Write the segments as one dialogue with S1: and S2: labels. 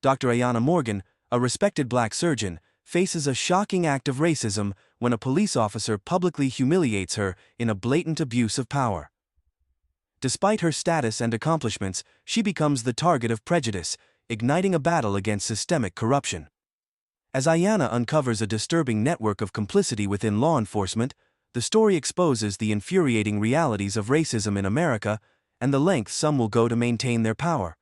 S1: Dr. Ayanna Morgan, a respected black surgeon, faces a shocking act of racism when a police officer publicly humiliates her in a blatant abuse of power. Despite her status and accomplishments, she becomes the target of prejudice, igniting a battle against systemic corruption. As Ayanna uncovers a disturbing network of complicity within law enforcement, the story exposes the infuriating realities of racism in America and the lengths some will go to maintain their power.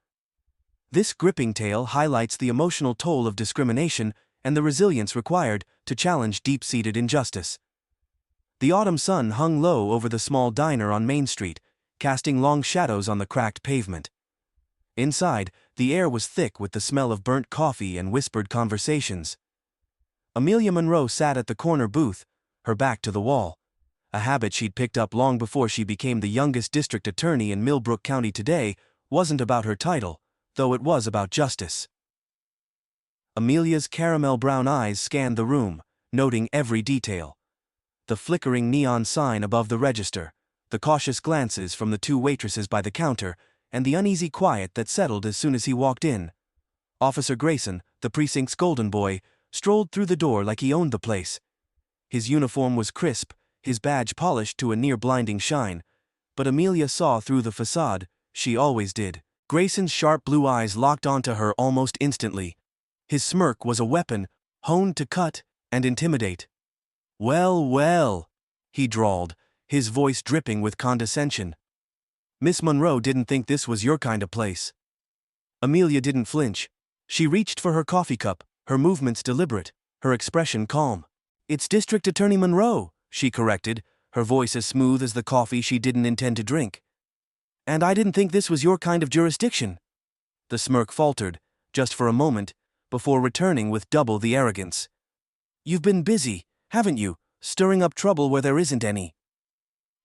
S1: This gripping tale highlights the emotional toll of discrimination and the resilience required to challenge deep-seated injustice. The autumn sun hung low over the small diner on Main Street, casting long shadows on the cracked pavement. Inside, the air was thick with the smell of burnt coffee and whispered conversations. Amelia Monroe sat at the corner booth, her back to the wall, a habit she'd picked up long before she became the youngest district attorney in Millbrook County. Today wasn't about her title, though it was about justice. Amelia's caramel brown eyes scanned the room, noting every detail. The flickering neon sign above the register, the cautious glances from the two waitresses by the counter, and the uneasy quiet that settled as soon as he walked in. Officer Grayson, the precinct's golden boy, strolled through the door like he owned the place. His uniform was crisp, his badge polished to a near-blinding shine, but Amelia saw through the facade. She always did. Grayson's sharp blue eyes locked onto her almost instantly. His smirk was a weapon, honed to cut and intimidate. "Well, well," he drawled, his voice dripping with condescension. "Miss Monroe didn't think this was your kind of place." Amelia didn't flinch. She reached for her coffee cup, her movements deliberate, her expression calm. "It's District Attorney Monroe," she corrected, her voice as smooth as the coffee she didn't intend to drink. "And I didn't think this was your kind of jurisdiction." The smirk faltered, just for a moment, before returning with double the arrogance. "You've been busy, haven't you, stirring up trouble where there isn't any?"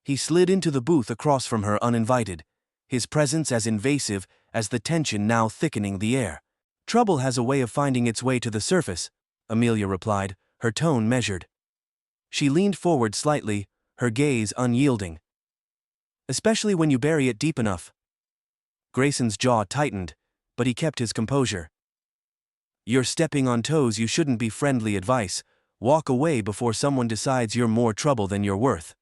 S1: He slid into the booth across from her uninvited, his presence as invasive as the tension now thickening the air. "Trouble has a way of finding its way to the surface," Amelia replied, her tone measured. She leaned forward slightly, her gaze unyielding. "Especially when you bury it deep enough." Grayson's jaw tightened, but he kept his composure. "You're stepping on toes you shouldn't be." Friendly advice: walk away before someone decides you're more trouble than you're worth.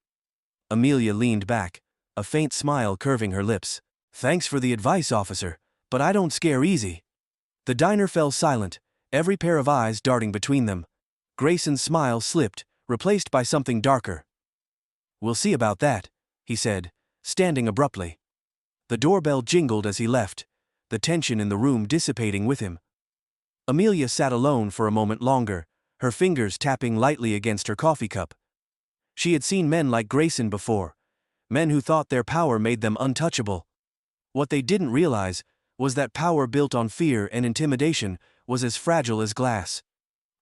S1: Amelia leaned back, a faint smile curving her lips. "Thanks for the advice, officer, but I don't scare easy." The diner fell silent, every pair of eyes darting between them. Grayson's smile slipped, replaced by something darker. "We'll see about that," he said, standing abruptly. The doorbell jingled as he left, the tension in the room dissipating with him. Amelia sat alone for a moment longer, her fingers tapping lightly against her coffee cup. She had seen men like Grayson before, men who thought their power made them untouchable. What they didn't realize was that power built on fear and intimidation was as fragile as glass.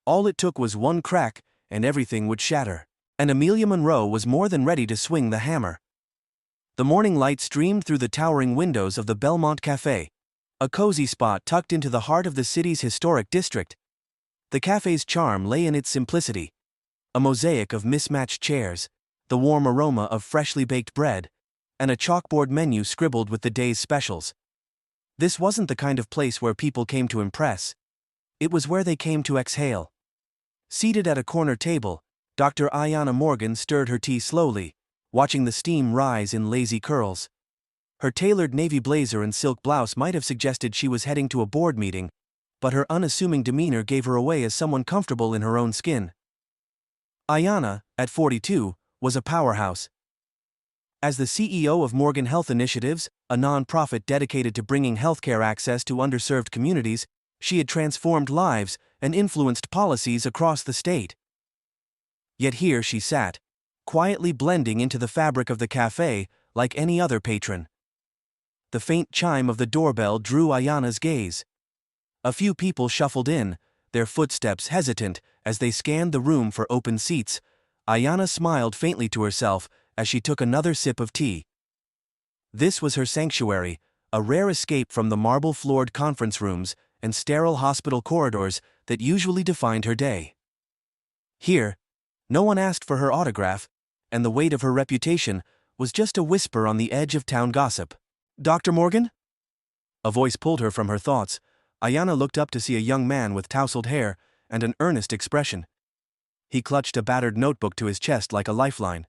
S1: All it took was one crack, and everything would shatter. And Amelia Monroe was more than ready to swing the hammer. The morning light streamed through the towering windows of the Belmont Café, a cozy spot tucked into the heart of the city's historic district. The cafe's charm lay in its simplicity. A mosaic of mismatched chairs, the warm aroma of freshly baked bread, and a chalkboard menu scribbled with the day's specials. This wasn't the kind of place where people came to impress. It was where they came to exhale. Seated at a corner table, Dr. Ayanna Morgan stirred her tea slowly, watching the steam rise in lazy curls. Her tailored navy blazer and silk blouse might have suggested she was heading to a board meeting, but her unassuming demeanor gave her away as someone comfortable in her own skin. Ayanna, at 42, was a powerhouse. As the CEO of Morgan Health Initiatives, a nonprofit dedicated to bringing healthcare access to underserved communities, she had transformed lives and influenced policies across the state. Yet here she sat, quietly blending into the fabric of the cafe like any other patron. The faint chime of the doorbell drew Ayanna's gaze. A few people shuffled in, their footsteps hesitant as they scanned the room for open seats. Ayanna smiled faintly to herself as she took another sip of tea. This was her sanctuary, a rare escape from the marble-floored conference rooms and sterile hospital corridors that usually defined her day. Here, no one asked for her autograph, and the weight of her reputation was just a whisper on the edge of town gossip. "Dr. Morgan?" A voice pulled her from her thoughts, Ayanna looked up to see a young man with tousled hair and an earnest expression. He clutched a battered notebook to his chest like a lifeline.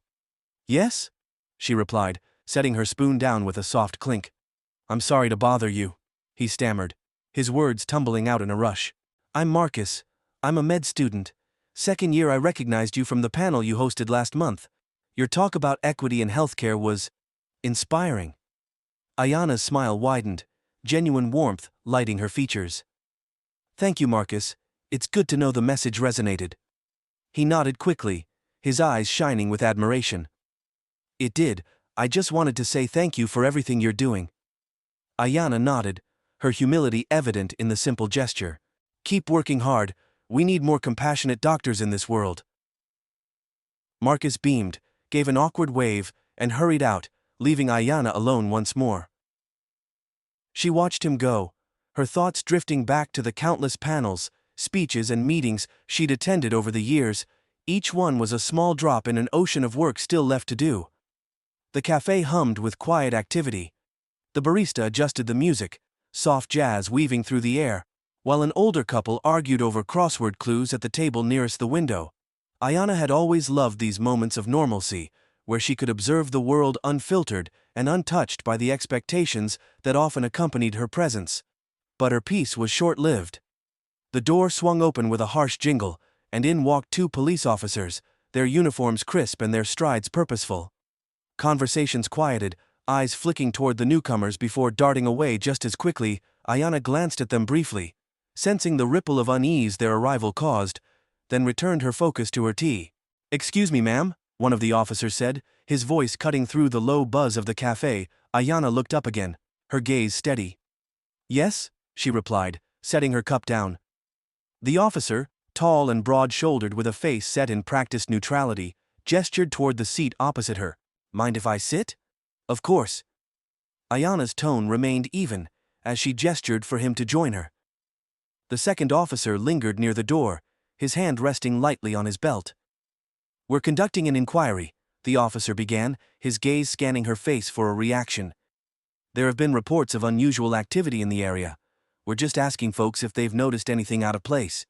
S1: "Yes?" she replied, setting her spoon down with a soft clink. "I'm sorry to bother you," he stammered, his words tumbling out in a rush. "I'm Marcus. I'm a med student. Second year. I recognized you from the panel you hosted last month. Your talk about equity in healthcare was inspiring." Ayanna's smile widened, genuine warmth lighting her features. "Thank you, Marcus. It's good to know the message resonated." He nodded quickly, his eyes shining with admiration. "It did. I just wanted to say thank you for everything you're doing." Ayanna nodded, her humility evident in the simple gesture. "Keep working hard. We need more compassionate doctors in this world." Marcus beamed, gave an awkward wave, and hurried out, leaving Ayanna alone once more. She watched him go, her thoughts drifting back to the countless panels, speeches and meetings she'd attended over the years. Each one was a small drop in an ocean of work still left to do. The cafe hummed with quiet activity. The barista adjusted the music, soft jazz weaving through the air, while an older couple argued over crossword clues at the table nearest the window. Ayanna had always loved these moments of normalcy, where she could observe the world unfiltered and untouched by the expectations that often accompanied her presence. But her peace was short-lived. The door swung open with a harsh jingle, and in walked two police officers, their uniforms crisp and their strides purposeful. Conversations quieted, eyes flicking toward the newcomers before darting away just as quickly. Ayanna glanced at them briefly, sensing the ripple of unease their arrival caused, then returned her focus to her tea. "Excuse me, ma'am," one of the officers said, his voice cutting through the low buzz of the cafe. Ayanna looked up again, her gaze steady. "Yes?" she replied, setting her cup down. The officer, tall and broad-shouldered with a face set in practiced neutrality, gestured toward the seat opposite her. "Mind if I sit?" "Of course." Ayanna's tone remained even, as she gestured for him to join her. The second officer lingered near the door, his hand resting lightly on his belt. "We're conducting an inquiry," the officer began, his gaze scanning her face for a reaction. "There have been reports of unusual activity in the area. We're just asking folks if they've noticed anything out of place."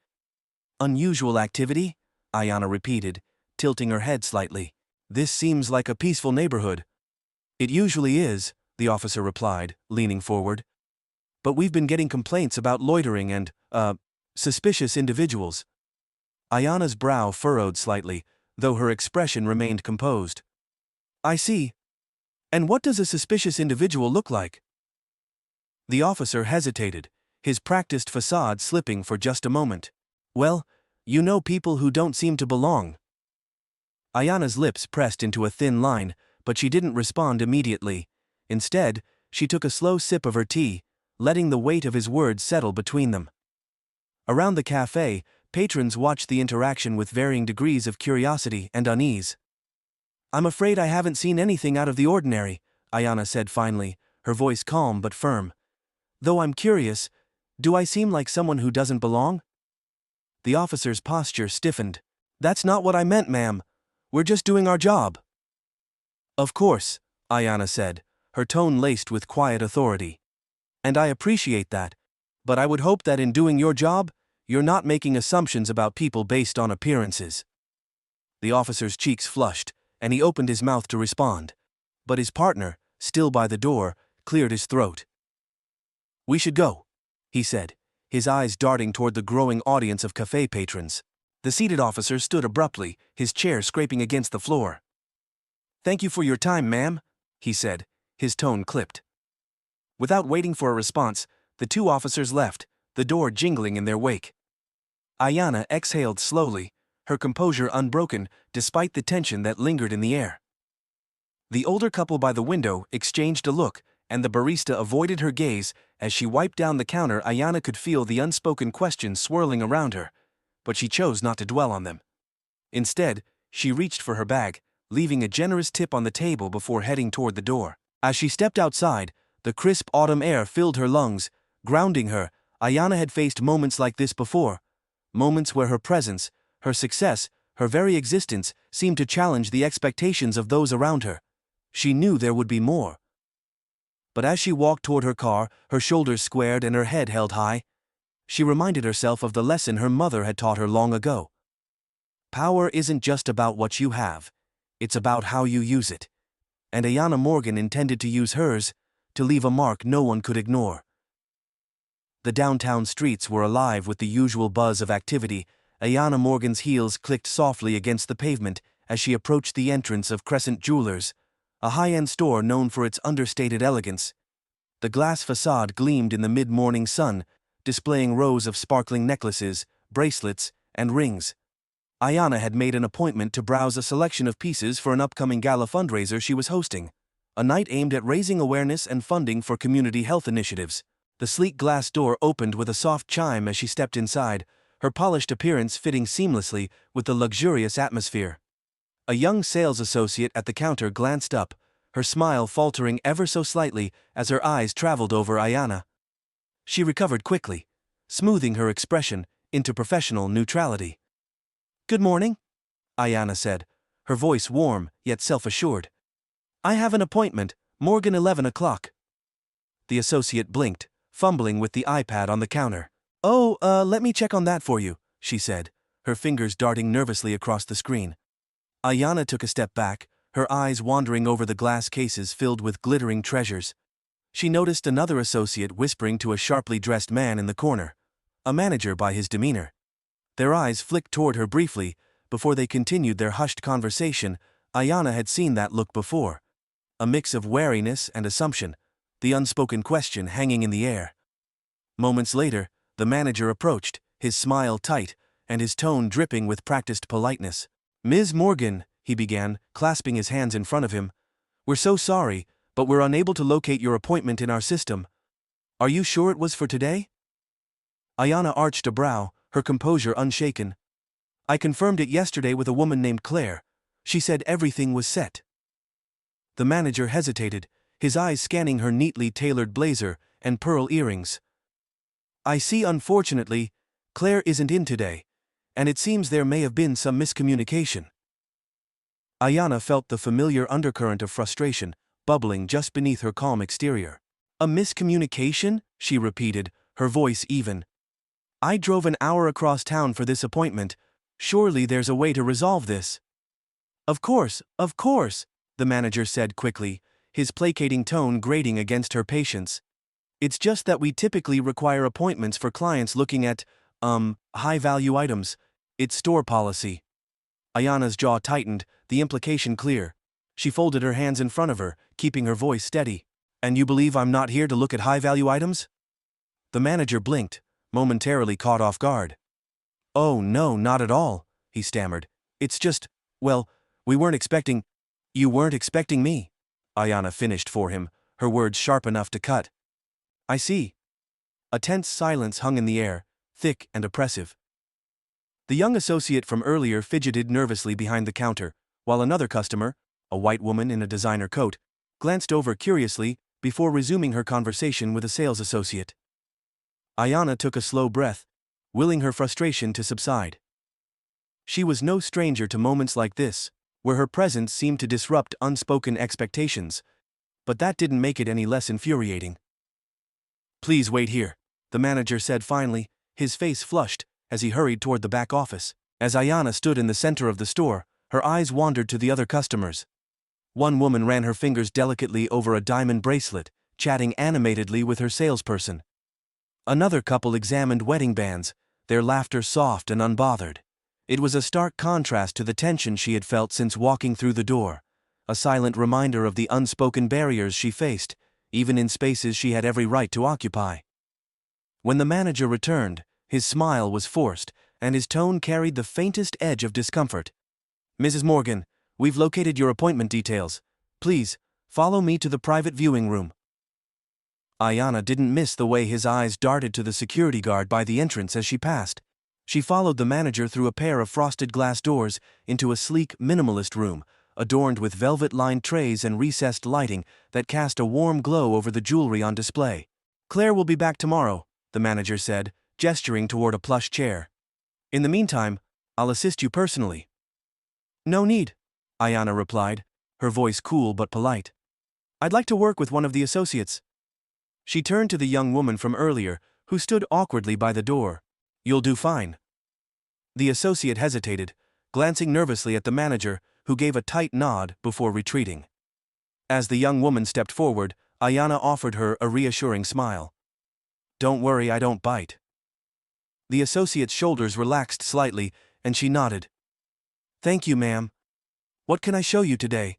S1: "Unusual activity?" Ayanna repeated, tilting her head slightly. "This seems like a peaceful neighborhood." "It usually is," the officer replied, leaning forward. "But we've been getting complaints about loitering and, suspicious individuals." Ayanna's brow furrowed slightly, though her expression remained composed. "I see. And what does a suspicious individual look like?" The officer hesitated, his practiced facade slipping for just a moment. "Well, you know, people who don't seem to belong." Ayanna's lips pressed into a thin line, but she didn't respond immediately. Instead, she took a slow sip of her tea, letting the weight of his words settle between them. Around the cafe, patrons watched the interaction with varying degrees of curiosity and unease. "I'm afraid I haven't seen anything out of the ordinary," Ayanna said finally, her voice calm but firm. "Though I'm curious, do I seem like someone who doesn't belong?" The officer's posture stiffened. "That's not what I meant, ma'am. We're just doing our job." "Of course," Ayanna said, her tone laced with quiet authority. "And I appreciate that. But I would hope that in doing your job, you're not making assumptions about people based on appearances." The officer's cheeks flushed, and he opened his mouth to respond. But his partner, still by the door, cleared his throat. "We should go," he said, his eyes darting toward the growing audience of cafe patrons. The seated officer stood abruptly, his chair scraping against the floor. "Thank you for your time, ma'am," he said, his tone clipped. Without waiting for a response, the two officers left, the door jingling in their wake. Ayanna exhaled slowly, her composure unbroken despite the tension that lingered in the air. The older couple by the window exchanged a look, and the barista avoided her gaze. As she wiped down the counter, Ayanna could feel the unspoken questions swirling around her, but she chose not to dwell on them. Instead, she reached for her bag, leaving a generous tip on the table before heading toward the door. As she stepped outside, the crisp autumn air filled her lungs, grounding her. Ayanna had faced moments like this before, moments where her presence, her success, her very existence seemed to challenge the expectations of those around her. She knew there would be more. But as she walked toward her car, her shoulders squared and her head held high, She reminded herself of the lesson her mother had taught her long ago. Power isn't just about what you have, it's about how you use it. And Ayanna Morgan intended to use hers, to leave a mark no one could ignore. The downtown streets were alive with the usual buzz of activity. Ayanna Morgan's heels clicked softly against the pavement as she approached the entrance of Crescent Jewelers, a high-end store known for its understated elegance. The glass facade gleamed in the mid-morning sun, displaying rows of sparkling necklaces, bracelets, and rings. Ayanna had made an appointment to browse a selection of pieces for an upcoming gala fundraiser she was hosting, a night aimed at raising awareness and funding for community health initiatives. The sleek glass door opened with a soft chime as she stepped inside, her polished appearance fitting seamlessly with the luxurious atmosphere. A young sales associate at the counter glanced up, her smile faltering ever so slightly as her eyes traveled over Ayanna. She recovered quickly, smoothing her expression into professional neutrality. "Good morning," Ayanna said, her voice warm yet self-assured. "I have an appointment, Morgan 11 o'clock. The associate blinked, fumbling with the iPad on the counter. "Oh, let me check on that for you," she said, her fingers darting nervously across the screen. Ayanna took a step back, her eyes wandering over the glass cases filled with glittering treasures. She noticed another associate whispering to a sharply dressed man in the corner, a manager by his demeanor. Their eyes flicked toward her briefly, before they continued their hushed conversation. Ayanna had seen that look before. A mix of wariness and assumption, the unspoken question hanging in the air. Moments later, the manager approached, his smile tight, and his tone dripping with practiced politeness. "Ms. Morgan," he began, clasping his hands in front of him, "we're so sorry, but we're unable to locate your appointment in our system. Are you sure it was for today?" Ayanna arched a brow, her composure unshaken. "I confirmed it yesterday with a woman named Claire. She said everything was set." The manager hesitated, his eyes scanning her neatly tailored blazer and pearl earrings. "I see, unfortunately, Claire isn't in today, and it seems there may have been some miscommunication." Ayanna felt the familiar undercurrent of frustration bubbling just beneath her calm exterior. "A miscommunication?" she repeated, her voice even. "I drove an hour across town for this appointment. Surely there's a way to resolve this." Of course," the manager said quickly, his placating tone grating against her patience. "It's just that we typically require appointments for clients looking at, high-value items. It's store policy." Ayanna's jaw tightened, the implication clear. She folded her hands in front of her, keeping her voice steady. "And you believe I'm not here to look at high-value items?" The manager blinked, momentarily caught off guard. "Oh no, not at all," he stammered. "It's just, well, we weren't expecting—" "You weren't expecting me," Ayanna finished for him, her words sharp enough to cut. "I see." A tense silence hung in the air, thick and oppressive. The young associate from earlier fidgeted nervously behind the counter, while another customer, a white woman in a designer coat, glanced over curiously before resuming her conversation with a sales associate. Ayanna took a slow breath, willing her frustration to subside. She was no stranger to moments like this, where her presence seemed to disrupt unspoken expectations, but that didn't make it any less infuriating. "Please wait here," the manager said finally, his face flushed, as he hurried toward the back office. As Ayanna stood in the center of the store, her eyes wandered to the other customers. One woman ran her fingers delicately over a diamond bracelet, chatting animatedly with her salesperson. Another couple examined wedding bands, their laughter soft and unbothered. It was a stark contrast to the tension she had felt since walking through the door, a silent reminder of the unspoken barriers she faced, even in spaces she had every right to occupy. When the manager returned, his smile was forced, and his tone carried the faintest edge of discomfort. "Mrs. Morgan, we've located your appointment details. Please, follow me to the private viewing room." Ayanna didn't miss the way his eyes darted to the security guard by the entrance as she passed. She followed the manager through a pair of frosted glass doors into a sleek, minimalist room, adorned with velvet-lined trays and recessed lighting that cast a warm glow over the jewelry on display. "Claire will be back tomorrow," the manager said, gesturing toward a plush chair. "In the meantime, I'll assist you personally." "No need," Ayanna replied, her voice cool but polite. "I'd like to work with one of the associates." She turned to the young woman from earlier, who stood awkwardly by the door. "You'll do fine." The associate hesitated, glancing nervously at the manager, who gave a tight nod before retreating. As the young woman stepped forward, Ayanna offered her a reassuring smile. "Don't worry, I don't bite." The associate's shoulders relaxed slightly, and she nodded. "Thank you, ma'am. What can I show you today?"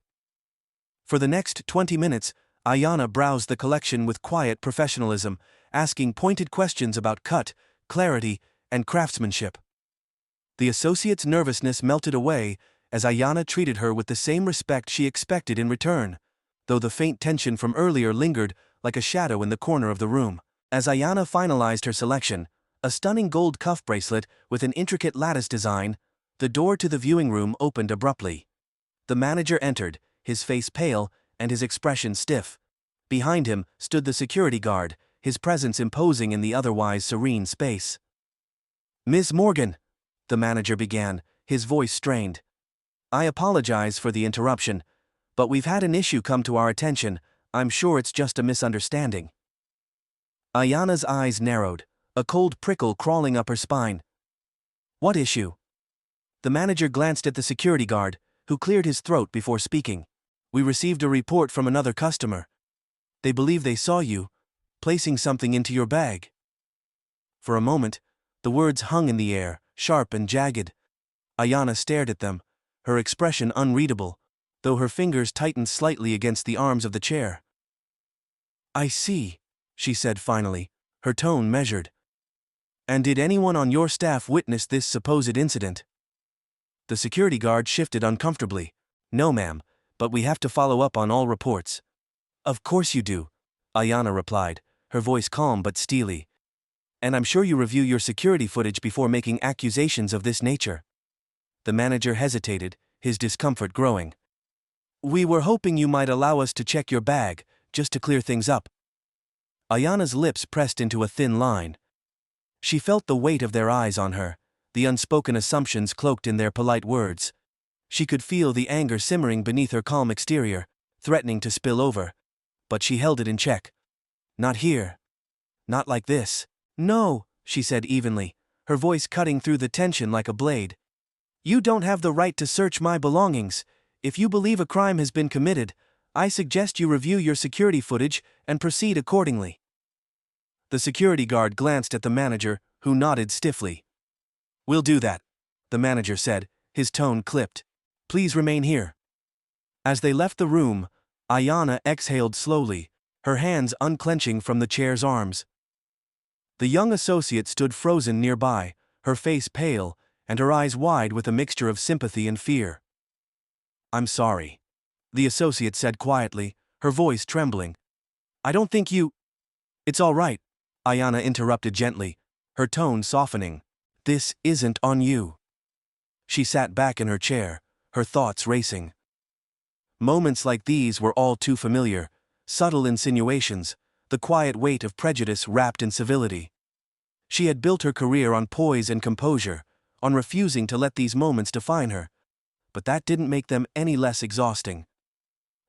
S1: For the next 20 minutes, Ayanna browsed the collection with quiet professionalism, asking pointed questions about cut, clarity, and craftsmanship. The associate's nervousness melted away as Ayanna treated her with the same respect she expected in return, though the faint tension from earlier lingered like a shadow in the corner of the room. As Ayanna finalized her selection, a stunning gold cuff bracelet with an intricate lattice design, the door to the viewing room opened abruptly. The manager entered, his face pale and his expression stiff. Behind him stood the security guard, his presence imposing in the otherwise serene space. "Ms. Morgan," the manager began, his voice strained. "I apologize for the interruption, but we've had an issue come to our attention. I'm sure it's just a misunderstanding." Ayanna's eyes narrowed, a cold prickle crawling up her spine. "What issue?" The manager glanced at the security guard, who cleared his throat before speaking. "We received a report from another customer. They believe they saw you placing something into your bag." For a moment, the words hung in the air, sharp and jagged. Ayanna stared at them, her expression unreadable, though her fingers tightened slightly against the arms of the chair. "I see," she said finally, her tone measured. "And did anyone on your staff witness this supposed incident?" The security guard shifted uncomfortably. "No, ma'am, but we have to follow up on all reports." "Of course you do," Ayanna replied, her voice calm but steely. "And I'm sure you review your security footage before making accusations of this nature." The manager hesitated, his discomfort growing. "We were hoping you might allow us to check your bag, just to clear things up." Ayanna's lips pressed into a thin line. She felt the weight of their eyes on her, the unspoken assumptions cloaked in their polite words. She could feel the anger simmering beneath her calm exterior, threatening to spill over. But she held it in check. "Not here. Not like this." "No," she said evenly, her voice cutting through the tension like a blade. "You don't have the right to search my belongings. If you believe a crime has been committed, I suggest you review your security footage and proceed accordingly." The security guard glanced at the manager, who nodded stiffly. "We'll do that," the manager said, his tone clipped. "Please remain here." As they left the room, Ayanna exhaled slowly, her hands unclenching from the chair's arms. The young associate stood frozen nearby, her face pale, and her eyes wide with a mixture of sympathy and fear. "I'm sorry," the associate said quietly, her voice trembling. "I don't think you—" "It's all right," Ayanna interrupted gently, her tone softening. "This isn't on you." She sat back in her chair, her thoughts racing. Moments like these were all too familiar, subtle insinuations, the quiet weight of prejudice wrapped in civility. She had built her career on poise and composure, on refusing to let these moments define her, but that didn't make them any less exhausting.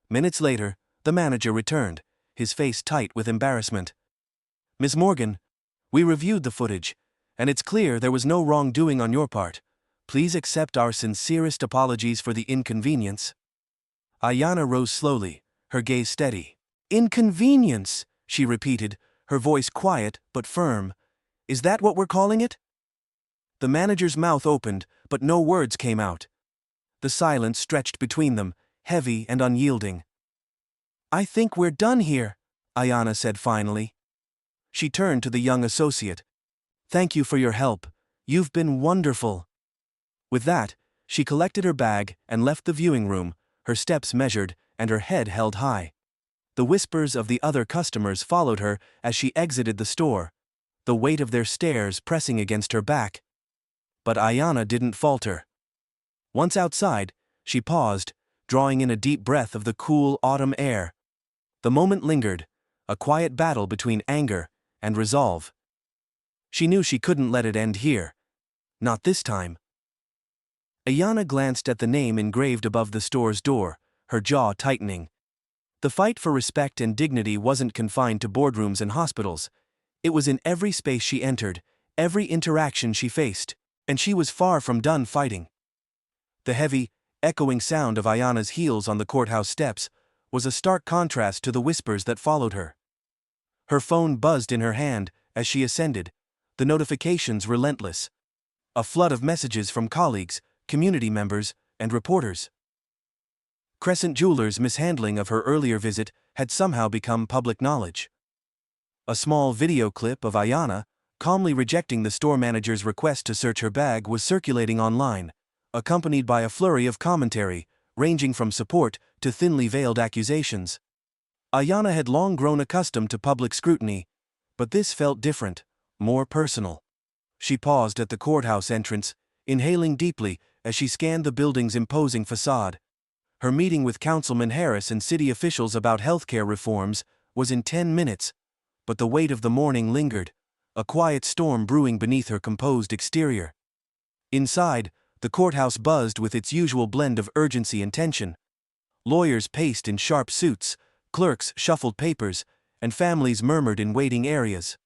S1: Minutes later, the manager returned, his face tight with embarrassment. "Ms. Morgan, we reviewed the footage, and it's clear there was no wrongdoing on your part. Please accept our sincerest apologies for the inconvenience." Ayanna rose slowly, her gaze steady. "Inconvenience," she repeated, her voice quiet but firm. "Is that what we're calling it?" The manager's mouth opened, but no words came out. The silence stretched between them, heavy and unyielding. "I think we're done here," Ayanna said finally. She turned to the young associate. "Thank you for your help. You've been wonderful." With that, she collected her bag and left the viewing room, her steps measured and her head held high. The whispers of the other customers followed her as she exited the store, the weight of their stares pressing against her back. But Ayanna didn't falter. Once outside, she paused, drawing in a deep breath of the cool autumn air. The moment lingered, a quiet battle between anger and resolve. She knew she couldn't let it end here. Not this time. Ayanna glanced at the name engraved above the store's door, her jaw tightening. The fight for respect and dignity wasn't confined to boardrooms and hospitals. It was in every space she entered, every interaction she faced, and she was far from done fighting. The heavy, echoing sound of Ayanna's heels on the courthouse steps was a stark contrast to the whispers that followed her. Her phone buzzed in her hand as she ascended, the notifications relentless. A flood of messages from colleagues, community members, and reporters. Crescent Jewelers' mishandling of her earlier visit had somehow become public knowledge. A small video clip of Ayanna calmly rejecting the store manager's request to search her bag was circulating online, accompanied by a flurry of commentary, ranging from support to thinly veiled accusations. Ayanna had long grown accustomed to public scrutiny, but this felt different, more personal. She paused at the courthouse entrance, inhaling deeply as she scanned the building's imposing facade. Her meeting with Councilman Harris and city officials about healthcare reforms was in 10 minutes, but the weight of the morning lingered, a quiet storm brewing beneath her composed exterior. Inside, the courthouse buzzed with its usual blend of urgency and tension. Lawyers paced in sharp suits, clerks shuffled papers, and families murmured in waiting areas.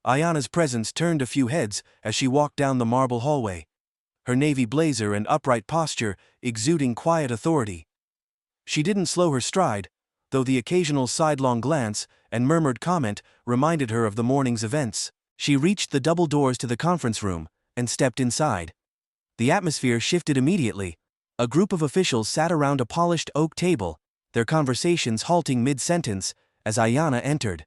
S1: Ayanna's presence turned a few heads as she walked down the marble hallway, her navy blazer and upright posture exuding quiet authority. She didn't slow her stride, though the occasional sidelong glance and murmured comment reminded her of the morning's events. She reached the double doors to the conference room and stepped inside. The atmosphere shifted immediately. A group of officials sat around a polished oak table, their conversations halting mid-sentence as Ayanna entered.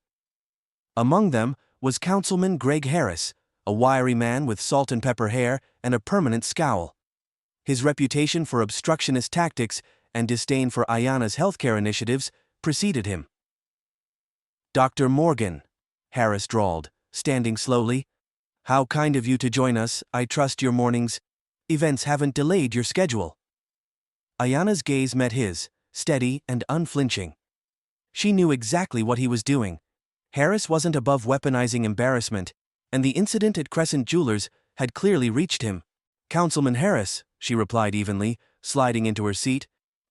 S1: Among them was Councilman Greg Harris, a wiry man with salt and pepper hair and a permanent scowl. His reputation for obstructionist tactics and disdain for Ayanna's healthcare initiatives preceded him. "Dr. Morgan," Harris drawled, standing slowly. "How kind of you to join us. I trust your morning's events haven't delayed your schedule." Ayanna's gaze met his, steady and unflinching. She knew exactly what he was doing. Harris wasn't above weaponizing embarrassment, and the incident at Crescent Jewelers had clearly reached him. "Councilman Harris," she replied evenly, sliding into her seat,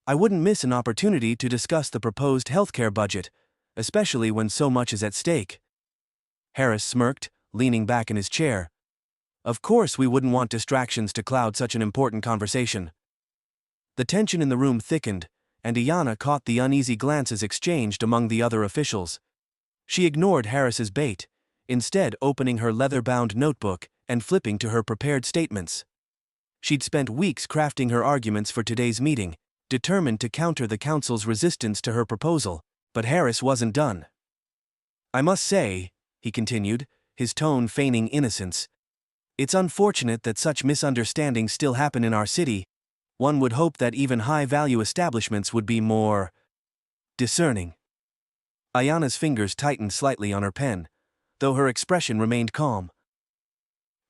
S1: "I wouldn't miss an opportunity to discuss the proposed healthcare budget, especially when so much is at stake." Harris smirked, leaning back in his chair. "Of course we wouldn't want distractions to cloud such an important conversation." The tension in the room thickened, and Ayanna caught the uneasy glances exchanged among the other officials. She ignored Harris's bait, instead opening her leather-bound notebook and flipping to her prepared statements. She'd spent weeks crafting her arguments for today's meeting, determined to counter the council's resistance to her proposal, but Harris wasn't done. "I must say," he continued, his tone feigning innocence, "it's unfortunate that such misunderstandings still happen in our city. One would hope that even high-value establishments would be more discerning." Ayanna's fingers tightened slightly on her pen, though her expression remained calm.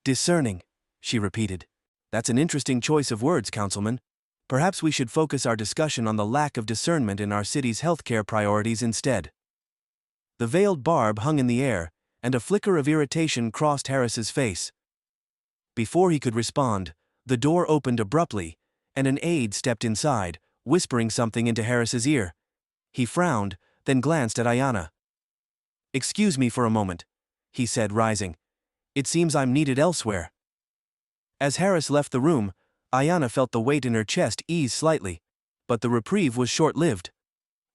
S1: "Discerning," she repeated. "That's an interesting choice of words, Councilman. Perhaps we should focus our discussion on the lack of discernment in our city's healthcare priorities instead." The veiled barb hung in the air, and a flicker of irritation crossed Harris's face. Before he could respond, the door opened abruptly, and an aide stepped inside, whispering something into Harris's ear. He frowned, then glanced at Ayanna. "Excuse me for a moment," he said, rising. "It seems I'm needed elsewhere." As Harris left the room, Ayanna felt the weight in her chest ease slightly, but the reprieve was short-lived.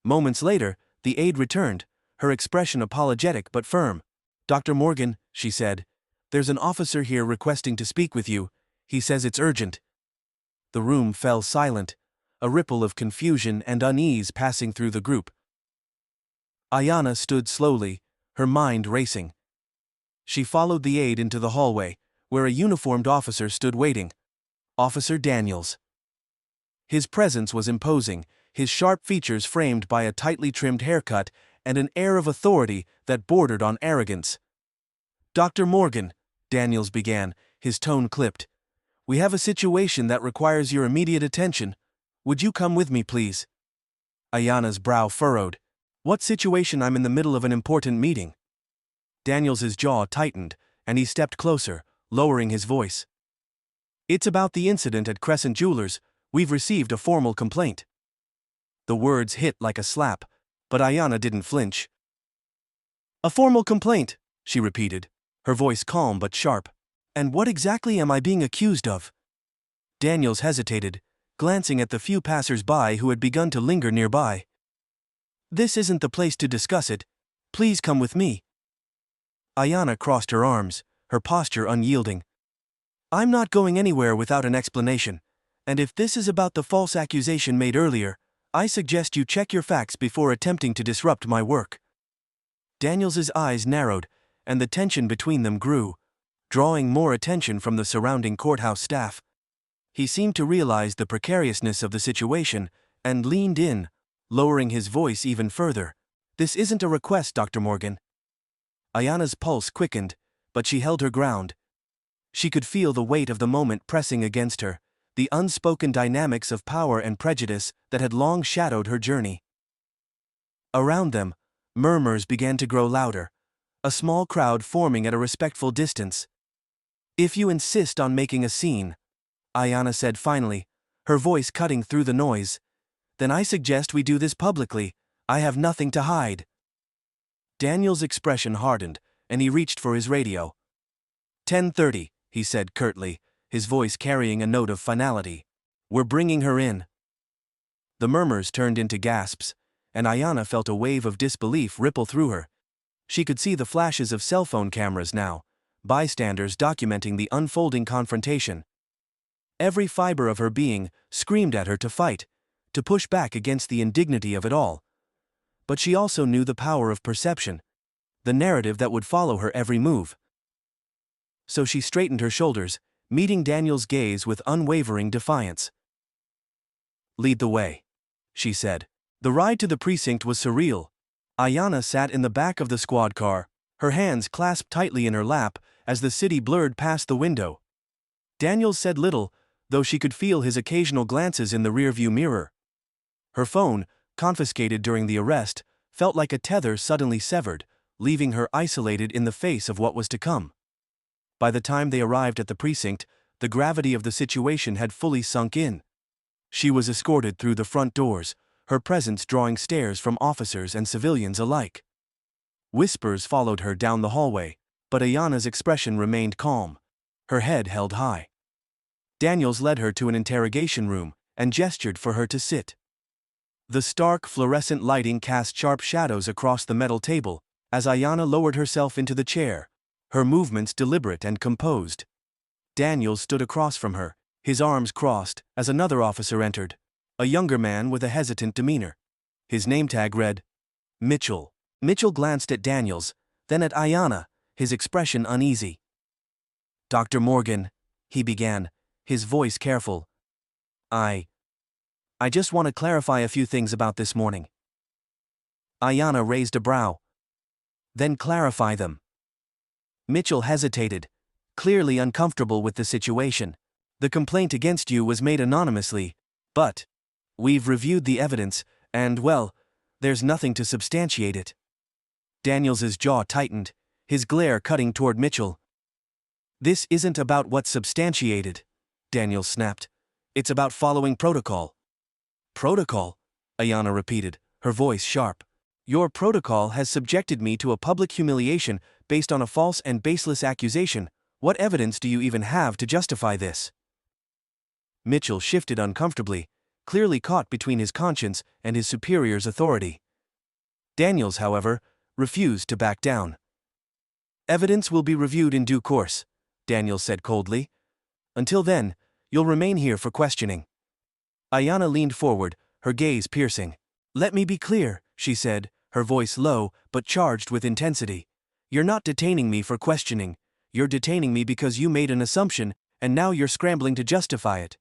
S1: Moments later, the aide returned, her expression apologetic but firm. "Dr. Morgan," she said, "there's an officer here requesting to speak with you. He says it's urgent." The room fell silent, a ripple of confusion and unease passing through the group. Ayanna stood slowly, her mind racing. She followed the aide into the hallway, where a uniformed officer stood waiting. Officer Daniels. His presence was imposing, his sharp features framed by a tightly trimmed haircut and an air of authority that bordered on arrogance. "Dr. Morgan," Daniels began, his tone clipped, "we have a situation that requires your immediate attention. Would you come with me, please?" Ayanna's brow furrowed. "What situation? I'm in the middle of an important meeting." Daniels's jaw tightened, and he stepped closer, lowering his voice. "It's about the incident at Crescent Jewelers. We've received a formal complaint." The words hit like a slap, but Ayanna didn't flinch. "A formal complaint?" she repeated, her voice calm but sharp. And what exactly am I being accused of? Daniels hesitated, glancing at the few passers-by who had begun to linger nearby. This isn't the place to discuss it. Please come with me. Ayanna crossed her arms, her posture unyielding. I'm not going anywhere without an explanation, and if this is about the false accusation made earlier, I suggest you check your facts before attempting to disrupt my work. Daniels's eyes narrowed, and the tension between them grew, drawing more attention from the surrounding courthouse staff. He seemed to realize the precariousness of the situation and leaned in, lowering his voice even further. This isn't a request, Dr. Morgan. Ayanna's pulse quickened, but she held her ground. She could feel the weight of the moment pressing against her, the unspoken dynamics of power and prejudice that had long shadowed her journey. Around them, murmurs began to grow louder, a small crowd forming at a respectful distance. If you insist on making a scene, Ayanna said finally, her voice cutting through the noise, then I suggest we do this publicly. I have nothing to hide. Daniel's expression hardened, and he reached for his radio. 10:30, he said curtly, his voice carrying a note of finality. We're bringing her in. The murmurs turned into gasps, and Ayanna felt a wave of disbelief ripple through her. She could see the flashes of cell phone cameras now, bystanders documenting the unfolding confrontation. Every fiber of her being screamed at her to fight, to push back against the indignity of it all. But she also knew the power of perception, the narrative that would follow her every move. So she straightened her shoulders, meeting Daniel's gaze with unwavering defiance. Lead the way, she said. The ride to the precinct was surreal. Ayanna sat in the back of the squad car, her hands clasped tightly in her lap as the city blurred past the window. Daniels said little, though she could feel his occasional glances in the rearview mirror. Her phone, confiscated during the arrest, felt like a tether suddenly severed, leaving her isolated in the face of what was to come. By the time they arrived at the precinct, the gravity of the situation had fully sunk in. She was escorted through the front doors, her presence drawing stares from officers and civilians alike. Whispers followed her down the hallway, but Ayanna's expression remained calm, her head held high. Daniels led her to an interrogation room and gestured for her to sit. The stark fluorescent lighting cast sharp shadows across the metal table as Ayanna lowered herself into the chair, her movements deliberate and composed. Daniels stood across from her, his arms crossed, as another officer entered, a younger man with a hesitant demeanor. His name tag read, Mitchell. Mitchell glanced at Daniels, then at Ayanna, his expression uneasy. Dr. Morgan, he began, his voice careful. I just want to clarify a few things about this morning. Ayanna raised a brow. Then clarify them. Mitchell hesitated, clearly uncomfortable with the situation. The complaint against you was made anonymously, but we've reviewed the evidence, and, well, there's nothing to substantiate it. Daniels's jaw tightened, his glare cutting toward Mitchell. This isn't about what's substantiated, Daniels snapped. It's about following protocol. Protocol? Ayanna repeated, her voice sharp. Your protocol has subjected me to a public humiliation based on a false and baseless accusation. What evidence do you even have to justify this? Mitchell shifted uncomfortably, clearly caught between his conscience and his superior's authority. Daniels, however, refused to back down. Evidence will be reviewed in due course, Daniels said coldly. Until then, you'll remain here for questioning. Ayanna leaned forward, her gaze piercing. Let me be clear, she said, her voice low but charged with intensity. You're not detaining me for questioning. You're detaining me because you made an assumption, and now you're scrambling to justify it.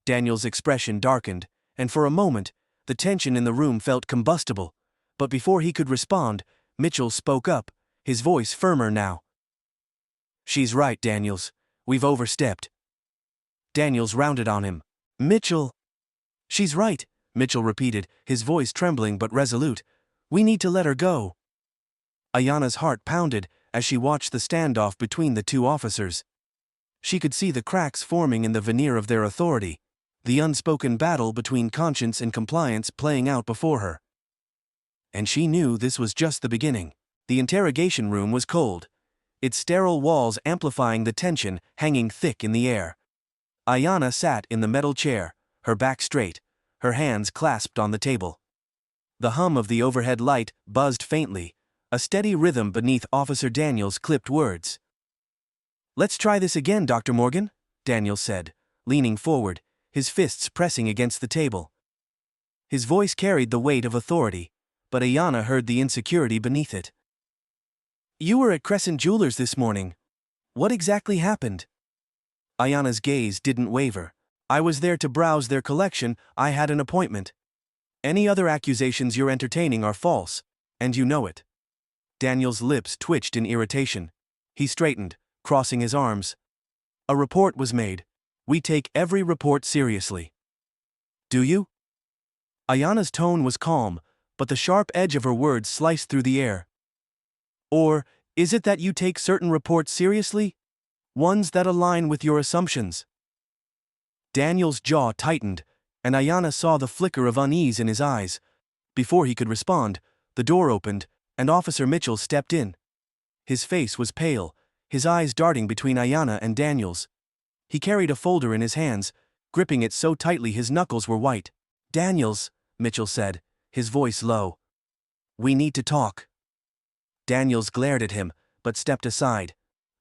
S1: Daniel's expression darkened, and for a moment, the tension in the room felt combustible. But before he could respond, Mitchell spoke up, his voice firmer now. She's right, Daniels. We've overstepped. Daniels rounded on him. Mitchell. She's right, Mitchell repeated, his voice trembling but resolute. We need to let her go. Ayanna's heart pounded as she watched the standoff between the two officers. She could see the cracks forming in the veneer of their authority, the unspoken battle between conscience and compliance playing out before her. And she knew this was just the beginning. The interrogation room was cold, its sterile walls amplifying the tension hanging thick in the air. Ayanna sat in the metal chair, her back straight, her hands clasped on the table. The hum of the overhead light buzzed faintly, a steady rhythm beneath Officer Daniels' clipped words. "Let's try this again, Dr. Morgan," Daniels said, leaning forward, his fists pressing against the table. His voice carried the weight of authority, but Ayanna heard the insecurity beneath it. "You were at Crescent Jewelers this morning. What exactly happened?" Ayanna's gaze didn't waver. "I was there to browse their collection. I had an appointment. Any other accusations you're entertaining are false, and you know it." Daniel's lips twitched in irritation. He straightened, crossing his arms. "A report was made. We take every report seriously." "Do you?" Ayanna's tone was calm, but the sharp edge of her words sliced through the air. "Or is it that you take certain reports seriously? Ones that align with your assumptions?" Daniel's jaw tightened, and Ayanna saw the flicker of unease in his eyes. Before he could respond, the door opened, and Officer Mitchell stepped in. His face was pale, his eyes darting between Ayanna and Daniels. He carried a folder in his hands, gripping it so tightly his knuckles were white. "Daniels," Mitchell said, his voice low. "We need to talk." Daniels glared at him, but stepped aside.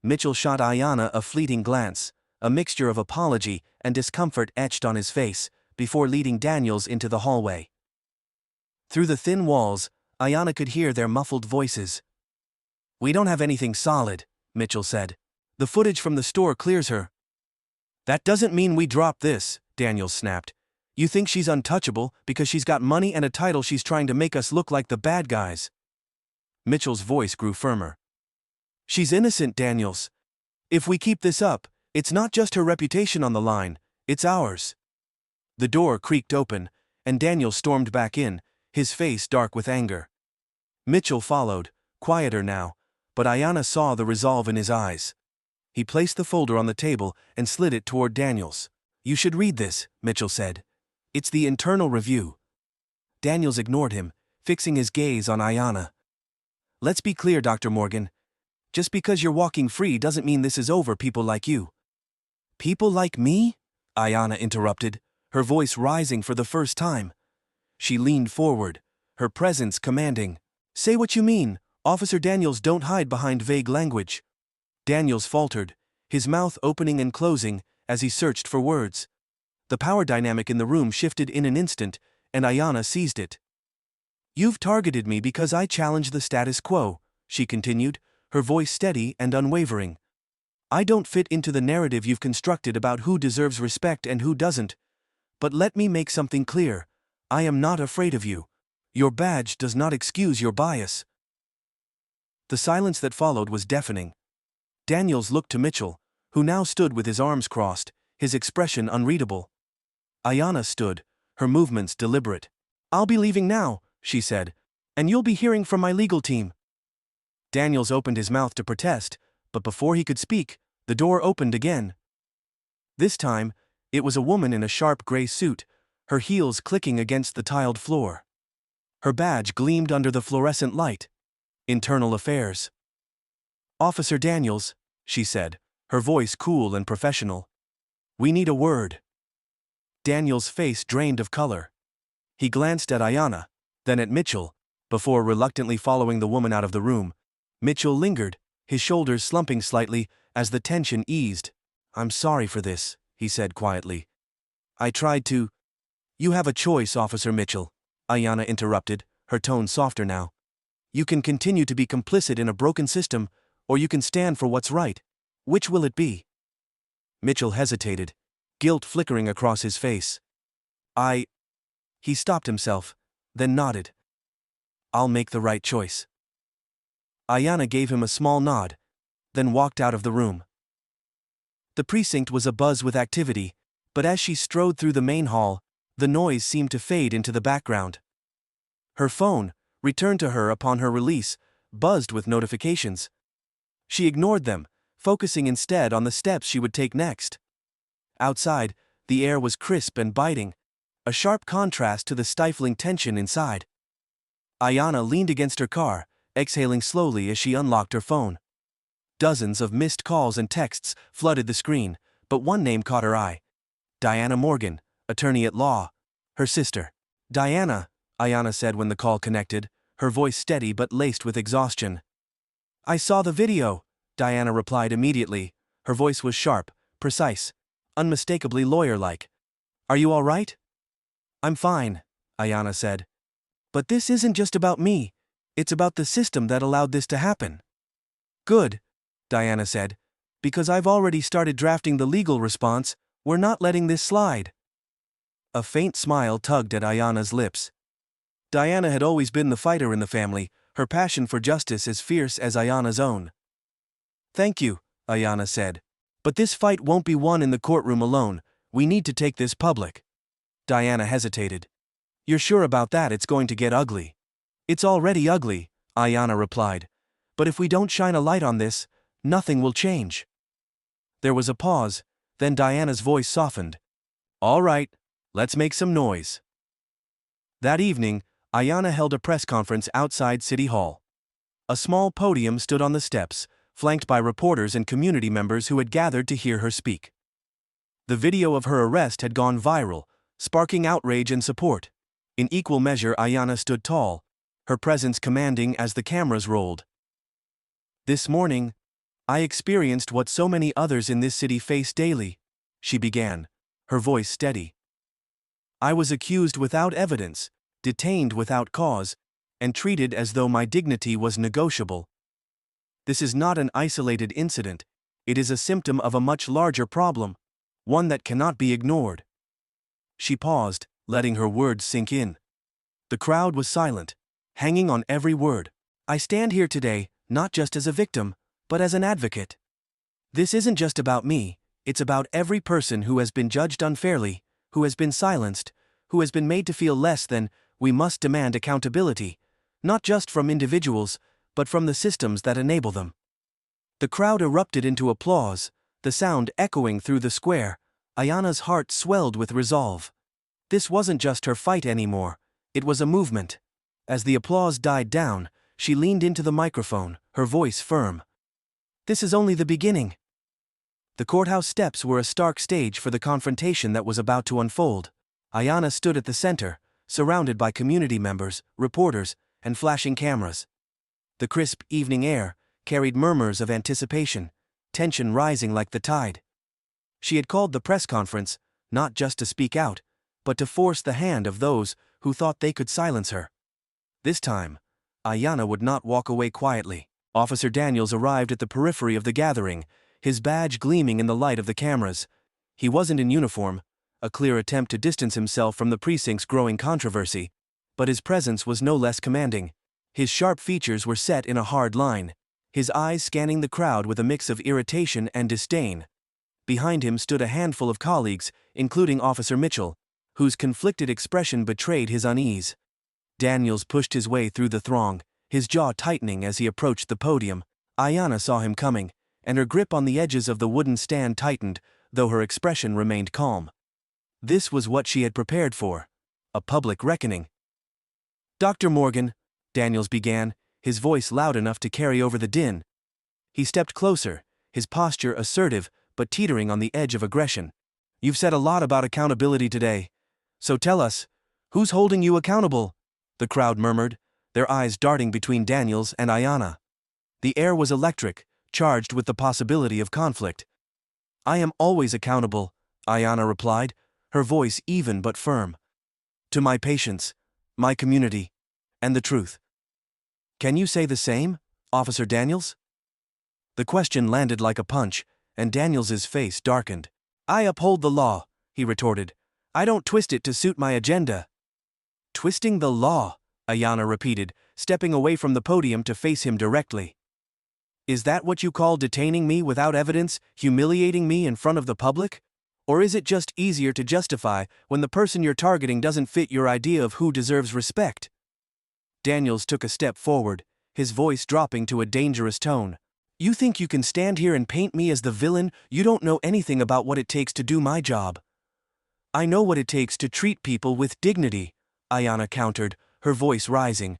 S1: Mitchell shot Ayanna a fleeting glance, a mixture of apology and discomfort etched on his face, before leading Daniels into the hallway. Through the thin walls, Ayanna could hear their muffled voices. "We don't have anything solid," Mitchell said. "The footage from the store clears her." "That doesn't mean we drop this," Daniels snapped. "You think she's untouchable because she's got money and a title she's trying to make us look like the bad guys." Mitchell's voice grew firmer. "She's innocent, Daniels. If we keep this up, it's not just her reputation on the line, it's ours." The door creaked open, and Daniels stormed back in, his face dark with anger. Mitchell followed, quieter now, but Ayanna saw the resolve in his eyes. He placed the folder on the table and slid it toward Daniels. "You should read this," Mitchell said. "It's the internal review." Daniels ignored him, fixing his gaze on Ayanna. "Let's be clear, Dr. Morgan. Just because you're walking free doesn't mean this is over people like you." "People like me?" Ayanna interrupted, her voice rising for the first time. She leaned forward, her presence commanding. "Say what you mean, Officer Daniels. Don't hide behind vague language." Daniels faltered, his mouth opening and closing as he searched for words. The power dynamic in the room shifted in an instant, and Ayanna seized it. "You've targeted me because I challenged the status quo," she continued, her voice steady and unwavering. "I don't fit into the narrative you've constructed about who deserves respect and who doesn't. But let me make something clear. I am not afraid of you. Your badge does not excuse your bias." The silence that followed was deafening. Daniels looked to Mitchell, who now stood with his arms crossed, his expression unreadable. Ayanna stood, her movements deliberate. "I'll be leaving now," she said, "and you'll be hearing from my legal team." Daniels opened his mouth to protest, but before he could speak, the door opened again. This time, it was a woman in a sharp gray suit, her heels clicking against the tiled floor. Her badge gleamed under the fluorescent light. "Internal Affairs." "Officer Daniels," she said, her voice cool and professional. "We need a word." Daniels' face drained of color. He glanced at Ayanna, then at Mitchell, before reluctantly following the woman out of the room. Mitchell lingered, his shoulders slumping slightly as the tension eased. "I'm sorry for this," he said quietly. "I tried to—" "You have a choice, Officer Mitchell," Ayanna interrupted, her tone softer now. "You can continue to be complicit in a broken system, or you can stand for what's right. Which will it be?" Mitchell hesitated, guilt flickering across his face. He stopped himself, then nodded. "I'll make the right choice." Ayanna gave him a small nod, then walked out of the room. The precinct was abuzz with activity, but as she strode through the main hall, the noise seemed to fade into the background. Her phone, returned to her upon her release, buzzed with notifications. She ignored them, focusing instead on the steps she would take next. Outside, the air was crisp and biting, a sharp contrast to the stifling tension inside. Ayanna leaned against her car, exhaling slowly as she unlocked her phone. Dozens of missed calls and texts flooded the screen, but one name caught her eye. Ayanna Morgan, attorney at law. Her sister. Diana, Ayanna said when the call connected, her voice steady but laced with exhaustion. I saw the video, Diana replied immediately. Her voice was sharp, precise, unmistakably lawyer-like. Are you all right? I'm fine, Ayanna said. But this isn't just about me. It's about the system that allowed this to happen. Good, Diana said. Because I've already started drafting the legal response, we're not letting this slide. A faint smile tugged at Ayanna's lips. Diana had always been the fighter in the family, her passion for justice as fierce as Ayanna's own. Thank you, Ayanna said. But this fight won't be won in the courtroom alone. We need to take this public. Diana hesitated. You're sure about that? It's going to get ugly. It's already ugly, Ayanna replied. But if we don't shine a light on this, nothing will change. There was a pause, then Diana's voice softened. All right, let's make some noise. That evening, Ayanna held a press conference outside City Hall. A small podium stood on the steps, flanked by reporters and community members who had gathered to hear her speak. The video of her arrest had gone viral, sparking outrage and support. In equal measure, Ayanna stood tall, her presence commanding as the cameras rolled. This morning, I experienced what so many others in this city face daily, she began, her voice steady. I was accused without evidence, detained without cause, and treated as though my dignity was negotiable. This is not an isolated incident, it is a symptom of a much larger problem, one that cannot be ignored. She paused, letting her words sink in. The crowd was silent, hanging on every word. I stand here today, not just as a victim, but as an advocate. This isn't just about me, it's about every person who has been judged unfairly, who has been silenced, who has been made to feel less than. We must demand accountability, not just from individuals, but from the systems that enable them. The crowd erupted into applause, the sound echoing through the square. Ayanna's heart swelled with resolve. This wasn't just her fight anymore, it was a movement. As the applause died down, she leaned into the microphone, her voice firm. This is only the beginning. The courthouse steps were a stark stage for the confrontation that was about to unfold. Ayanna stood at the center, surrounded by community members, reporters, and flashing cameras. The crisp evening air carried murmurs of anticipation, tension rising like the tide. She had called the press conference, not just to speak out, but to force the hand of those who thought they could silence her. This time, Ayanna would not walk away quietly. Officer Daniels arrived at the periphery of the gathering, his badge gleaming in the light of the cameras. He wasn't in uniform, a clear attempt to distance himself from the precinct's growing controversy, but his presence was no less commanding. His sharp features were set in a hard line, his eyes scanning the crowd with a mix of irritation and disdain. Behind him stood a handful of colleagues, including Officer Mitchell, whose conflicted expression betrayed his unease. Daniels pushed his way through the throng, his jaw tightening as he approached the podium. Ayanna saw him coming, and her grip on the edges of the wooden stand tightened, though her expression remained calm. This was what she had prepared for, a public reckoning. Dr. Morgan, Daniels began, his voice loud enough to carry over the din. He stepped closer, his posture assertive but teetering on the edge of aggression. You've said a lot about accountability today. So tell us, who's holding you accountable? The crowd murmured, their eyes darting between Daniels and Ayanna. The air was electric, charged with the possibility of conflict. I am always accountable, Ayanna replied, her voice even but firm. To my patients, my community, and the truth. Can you say the same, Officer Daniels? The question landed like a punch, and Daniels's face darkened. I uphold the law, he retorted. I don't twist it to suit my agenda. Twisting the law, Ayanna repeated, stepping away from the podium to face him directly. Is that what you call detaining me without evidence, humiliating me in front of the public? Or is it just easier to justify when the person you're targeting doesn't fit your idea of who deserves respect? Daniels took a step forward, his voice dropping to a dangerous tone. You think you can stand here and paint me as the villain? You don't know anything about what it takes to do my job. I know what it takes to treat people with dignity, Ayanna countered, her voice rising.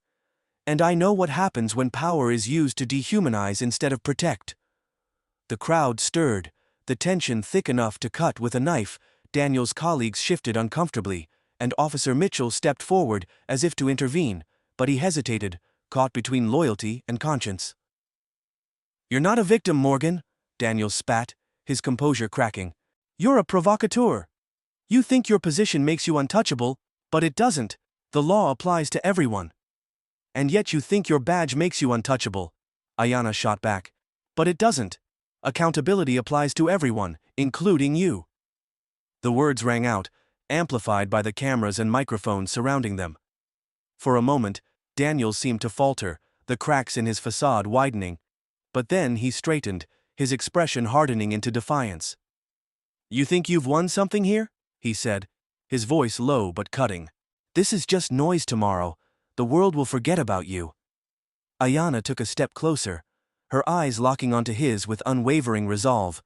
S1: And I know what happens when power is used to dehumanize instead of protect. The crowd stirred, the tension thick enough to cut with a knife. Daniel's colleagues shifted uncomfortably, and Officer Mitchell stepped forward as if to intervene, but he hesitated, caught between loyalty and conscience. "You're not a victim, Morgan," Daniel spat, his composure cracking. "You're a provocateur. You think your position makes you untouchable, but it doesn't. The law applies to everyone." "And yet you think your badge makes you untouchable," Ayanna shot back. "But it doesn't. Accountability applies to everyone, including you." The words rang out, amplified by the cameras and microphones surrounding them. For a moment, Daniel seemed to falter, the cracks in his facade widening. But then he straightened, his expression hardening into defiance. "You think you've won something here?" he said, his voice low but cutting. "This is just noise tomorrow. The world will forget about you." Ayanna took a step closer, her eyes locking onto his with unwavering resolve.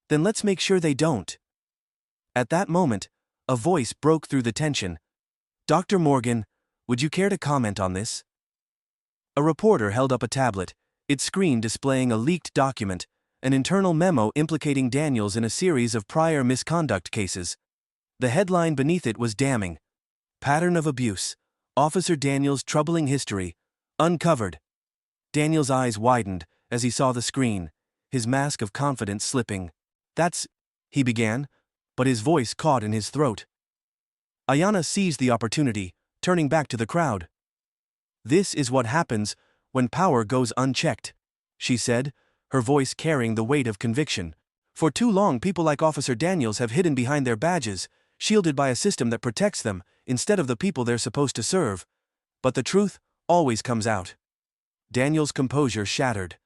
S1: "Then let's make sure they don't." At that moment, a voice broke through the tension. "Dr. Morgan, would you care to comment on this?" A reporter held up a tablet, its screen displaying a leaked document, an internal memo implicating Daniels in a series of prior misconduct cases. The headline beneath it was damning. "Pattern of abuse. Officer Daniels' troubling history. Uncovered." Daniels' eyes widened as he saw the screen, his mask of confidence slipping. "That's," he began, but his voice caught in his throat. Ayanna seized the opportunity, turning back to the crowd. "This is what happens when power goes unchecked," she said, her voice carrying the weight of conviction. "For too long people like Officer Daniels have hidden behind their badges, shielded by a system that protects them, instead of the people they're supposed to serve. But the truth always comes out." Daniels' composure shattered.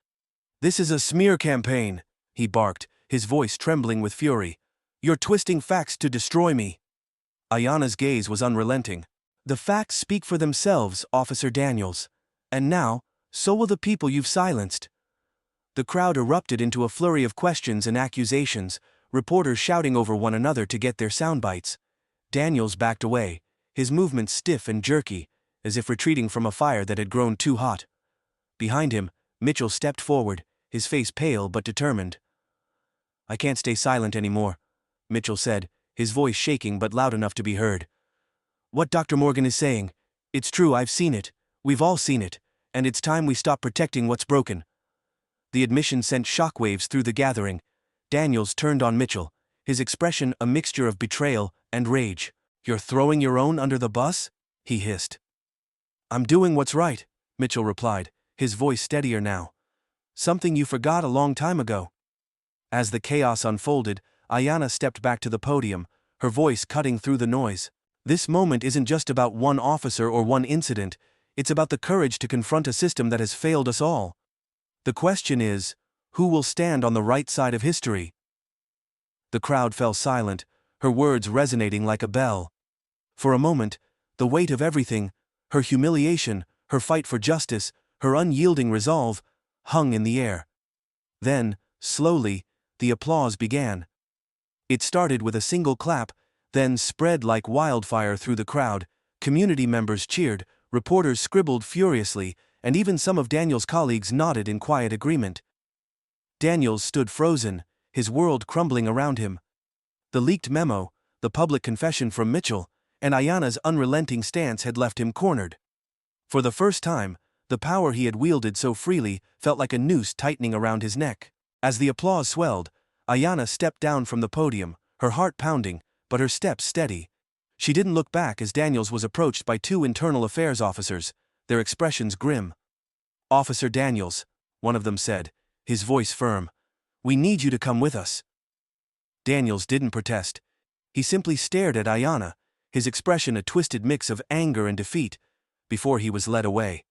S1: "This is a smear campaign," he barked, his voice trembling with fury. "You're twisting facts to destroy me." Ayanna's gaze was unrelenting. "The facts speak for themselves, Officer Daniels. And now, so will the people you've silenced." The crowd erupted into a flurry of questions and accusations, reporters shouting over one another to get their soundbites. Daniels backed away, his movements stiff and jerky, as if retreating from a fire that had grown too hot. Behind him, Mitchell stepped forward, his face pale but determined. "I can't stay silent anymore," Mitchell said, his voice shaking but loud enough to be heard. "What Dr. Morgan is saying, it's true, I've seen it, we've all seen it, and it's time we stop protecting what's broken." The admission sent shockwaves through the gathering. Daniels turned on Mitchell, his expression a mixture of betrayal and rage. "You're throwing your own under the bus?" he hissed. "I'm doing what's right," Mitchell replied, his voice steadier now. "Something you forgot a long time ago." As the chaos unfolded, Ayanna stepped back to the podium, her voice cutting through the noise. "This moment isn't just about one officer or one incident, it's about the courage to confront a system that has failed us all. The question is, who will stand on the right side of history?" The crowd fell silent, her words resonating like a bell. For a moment, the weight of everything, her humiliation, her fight for justice, her unyielding resolve, hung in the air. Then, slowly, the applause began. It started with a single clap, then spread like wildfire through the crowd. Community members cheered, reporters scribbled furiously, and even some of Daniels' colleagues nodded in quiet agreement. Daniels stood frozen, his world crumbling around him. The leaked memo, the public confession from Mitchell, and Ayanna's unrelenting stance had left him cornered. For the first time, the power he had wielded so freely felt like a noose tightening around his neck. As the applause swelled, Ayanna stepped down from the podium, her heart pounding, but her steps steady. She didn't look back as Daniels was approached by two internal affairs officers, their expressions grim. "Officer Daniels," one of them said, his voice firm, "we need you to come with us." Daniels didn't protest. He simply stared at Ayanna, his expression a twisted mix of anger and defeat, before he was led away.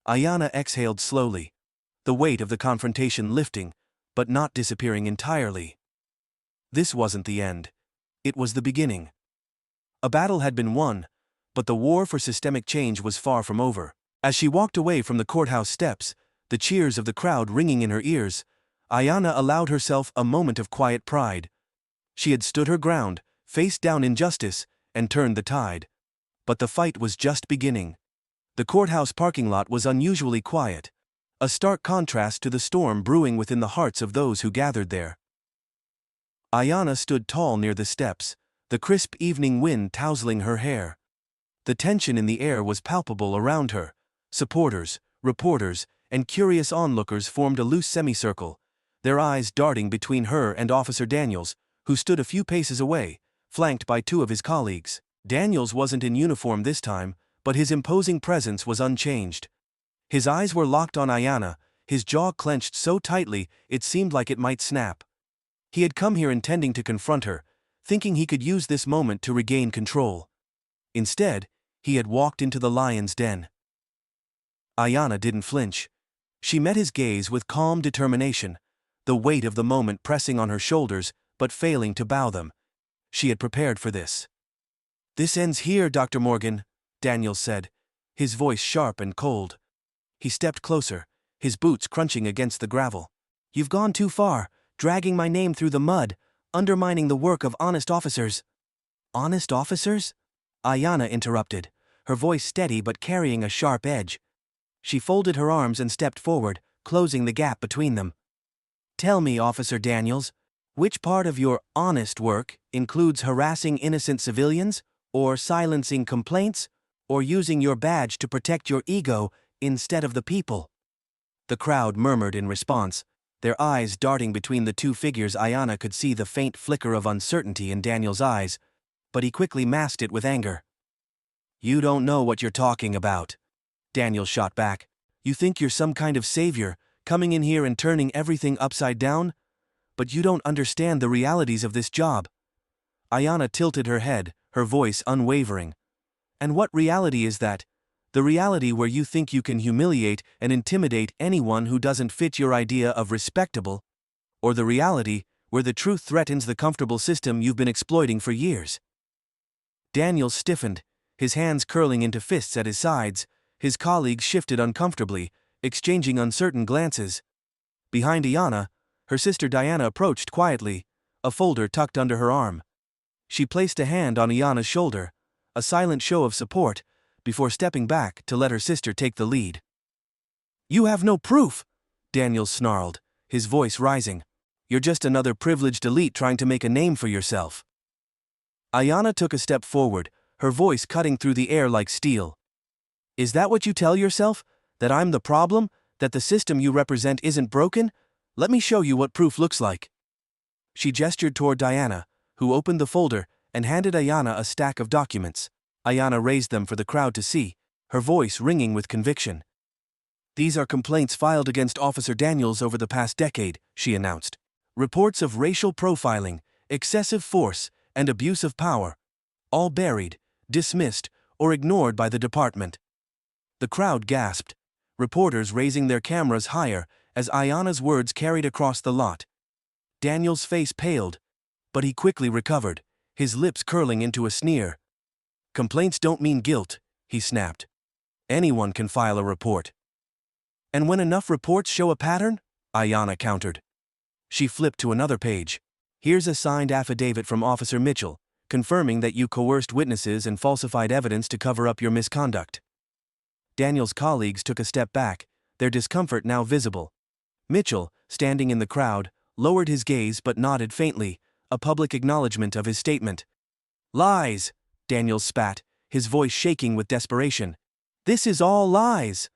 S1: Ayanna exhaled slowly, the weight of the confrontation lifting, but not disappearing entirely. This wasn't the end. It was the beginning. A battle had been won, but the war for systemic change was far from over. As she walked away from the courthouse steps, the cheers of the crowd ringing in her ears, Ayanna allowed herself a moment of quiet pride. She had stood her ground, faced down injustice, and turned the tide. But the fight was just beginning. The courthouse parking lot was unusually quiet, a stark contrast to the storm brewing within the hearts of those who gathered there. Ayanna stood tall near the steps, the crisp evening wind tousling her hair. The tension in the air was palpable around her. Supporters, reporters, and curious onlookers formed a loose semicircle, their eyes darting between her and Officer Daniels, who stood a few paces away, flanked by two of his colleagues. Daniels wasn't in uniform this time, but his imposing presence was unchanged. His eyes were locked on Ayanna, his jaw clenched so tightly it seemed like it might snap. He had come here intending to confront her, thinking he could use this moment to regain control. Instead, he had walked into the lion's den. Ayanna didn't flinch. She met his gaze with calm determination, the weight of the moment pressing on her shoulders but failing to bow them. She had prepared for this. "This ends here, Dr. Morgan," Daniels said, his voice sharp and cold. He stepped closer, his boots crunching against the gravel. "You've gone too far, dragging my name through the mud, undermining the work of honest officers." "Honest officers?" Ayanna interrupted, her voice steady but carrying a sharp edge. She folded her arms and stepped forward, closing the gap between them. "Tell me, Officer Daniels, which part of your honest work includes harassing innocent civilians, or silencing complaints, or using your badge to protect your ego instead of the people?" The crowd murmured in response, their eyes darting between the two figures. Ayanna could see the faint flicker of uncertainty in Daniel's eyes, but he quickly masked it with anger. "You don't know what you're talking about," Daniel shot back. "You think you're some kind of savior, coming in here and turning everything upside down? But you don't understand the realities of this job." Ayanna tilted her head, her voice unwavering. "And what reality is that? The reality where you think you can humiliate and intimidate anyone who doesn't fit your idea of respectable? Or the reality where the truth threatens the comfortable system you've been exploiting for years?" Daniel stiffened, his hands curling into fists at his sides. His colleagues shifted uncomfortably, exchanging uncertain glances. Behind Ayanna, her sister Diana approached quietly, a folder tucked under her arm. She placed a hand on Ayanna's shoulder, a silent show of support, before stepping back to let her sister take the lead. "You have no proof," Daniel snarled, his voice rising. "You're just another privileged elite trying to make a name for yourself." Ayanna took a step forward, her voice cutting through the air like steel. "Is that what you tell yourself? That I'm the problem? That the system you represent isn't broken? Let me show you what proof looks like." She gestured toward Diana, who opened the folder and handed Ayanna a stack of documents. Ayanna raised them for the crowd to see, her voice ringing with conviction. "These are complaints filed against Officer Daniels over the past decade," she announced. "Reports of racial profiling, excessive force, and abuse of power. All buried, dismissed, or ignored by the department." The crowd gasped, reporters raising their cameras higher as Ayanna's words carried across the lot. Daniel's face paled, but he quickly recovered, his lips curling into a sneer. "Complaints don't mean guilt," he snapped. "Anyone can file a report." "And when enough reports show a pattern?" Ayanna countered. She flipped to another page. "Here's a signed affidavit from Officer Mitchell, confirming that you coerced witnesses and falsified evidence to cover up your misconduct." Daniel's colleagues took a step back, their discomfort now visible. Mitchell, standing in the crowd, lowered his gaze but nodded faintly, a public acknowledgement of his statement. "Lies!" Daniels spat, his voice shaking with desperation. "This is all lies!"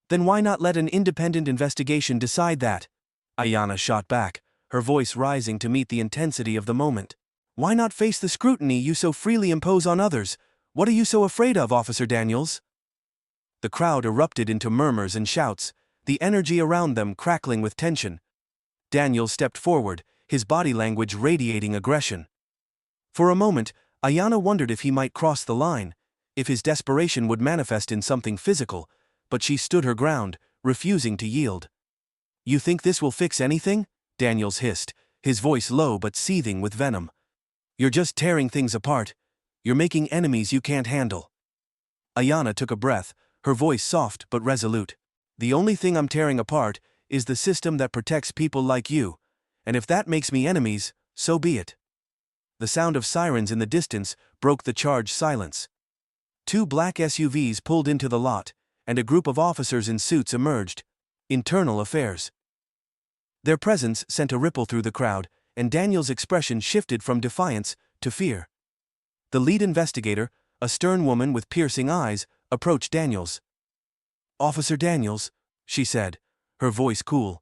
S1: "Then why not let an independent investigation decide that?" Ayanna shot back, her voice rising to meet the intensity of the moment. "Why not face the scrutiny you so freely impose on others? What are you so afraid of, Officer Daniels?" The crowd erupted into murmurs and shouts, the energy around them crackling with tension. Daniels stepped forward, his body language radiating aggression. For a moment, Ayanna wondered if he might cross the line, if his desperation would manifest in something physical, but she stood her ground, refusing to yield. "You think this will fix anything?" Daniels hissed, his voice low but seething with venom. "You're just tearing things apart. You're making enemies you can't handle." Ayanna took a breath, her voice soft but resolute. "The only thing I'm tearing apart is the system that protects people like you, and if that makes me enemies, so be it." The sound of sirens in the distance broke the charged silence. Two black SUVs pulled into the lot, and a group of officers in suits emerged. Internal Affairs. Their presence sent a ripple through the crowd, and Daniels' expression shifted from defiance to fear. The lead investigator, a stern woman with piercing eyes, approached Daniels. "Officer Daniels," she said, her voice cool.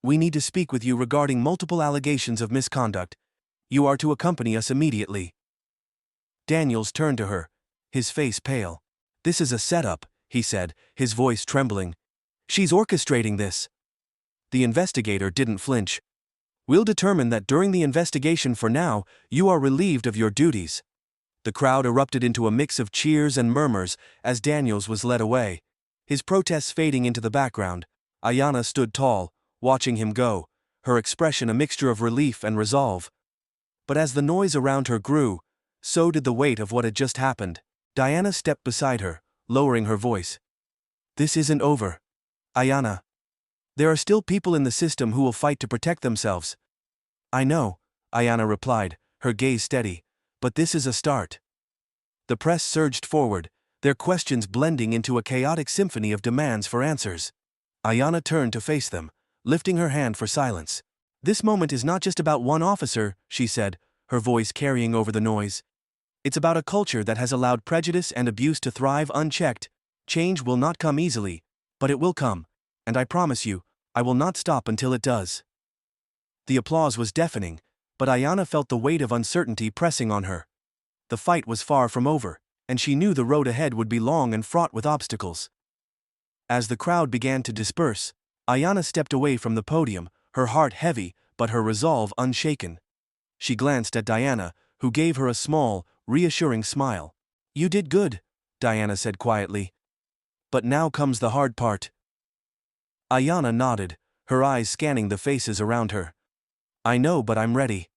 S1: "We need to speak with you regarding multiple allegations of misconduct. You are to accompany us immediately." Daniels turned to her, his face pale. "This is a setup," he said, his voice trembling. "She's orchestrating this." The investigator didn't flinch. "We'll determine that during the investigation. For now, you are relieved of your duties." The crowd erupted into a mix of cheers and murmurs as Daniels was led away, his protests fading into the background. Ayanna stood tall, watching him go, her expression a mixture of relief and resolve. But as the noise around her grew, so did the weight of what had just happened. Diana stepped beside her, lowering her voice. "This isn't over, Ayanna. There are still people in the system who will fight to protect themselves." "I know," Ayanna replied, her gaze steady, "but this is a start." The press surged forward, their questions blending into a chaotic symphony of demands for answers. Ayanna turned to face them, lifting her hand for silence. "This moment is not just about one officer," she said, her voice carrying over the noise. "It's about a culture that has allowed prejudice and abuse to thrive unchecked. Change will not come easily, but it will come, and I promise you, I will not stop until it does." The applause was deafening, but Ayanna felt the weight of uncertainty pressing on her. The fight was far from over, and she knew the road ahead would be long and fraught with obstacles. As the crowd began to disperse, Ayanna stepped away from the podium, her heart heavy, but her resolve unshaken. She glanced at Diana, who gave her a small, reassuring smile. "You did good," Diana said quietly. "But now comes the hard part." Ayanna nodded, her eyes scanning the faces around her. "I know, but I'm ready."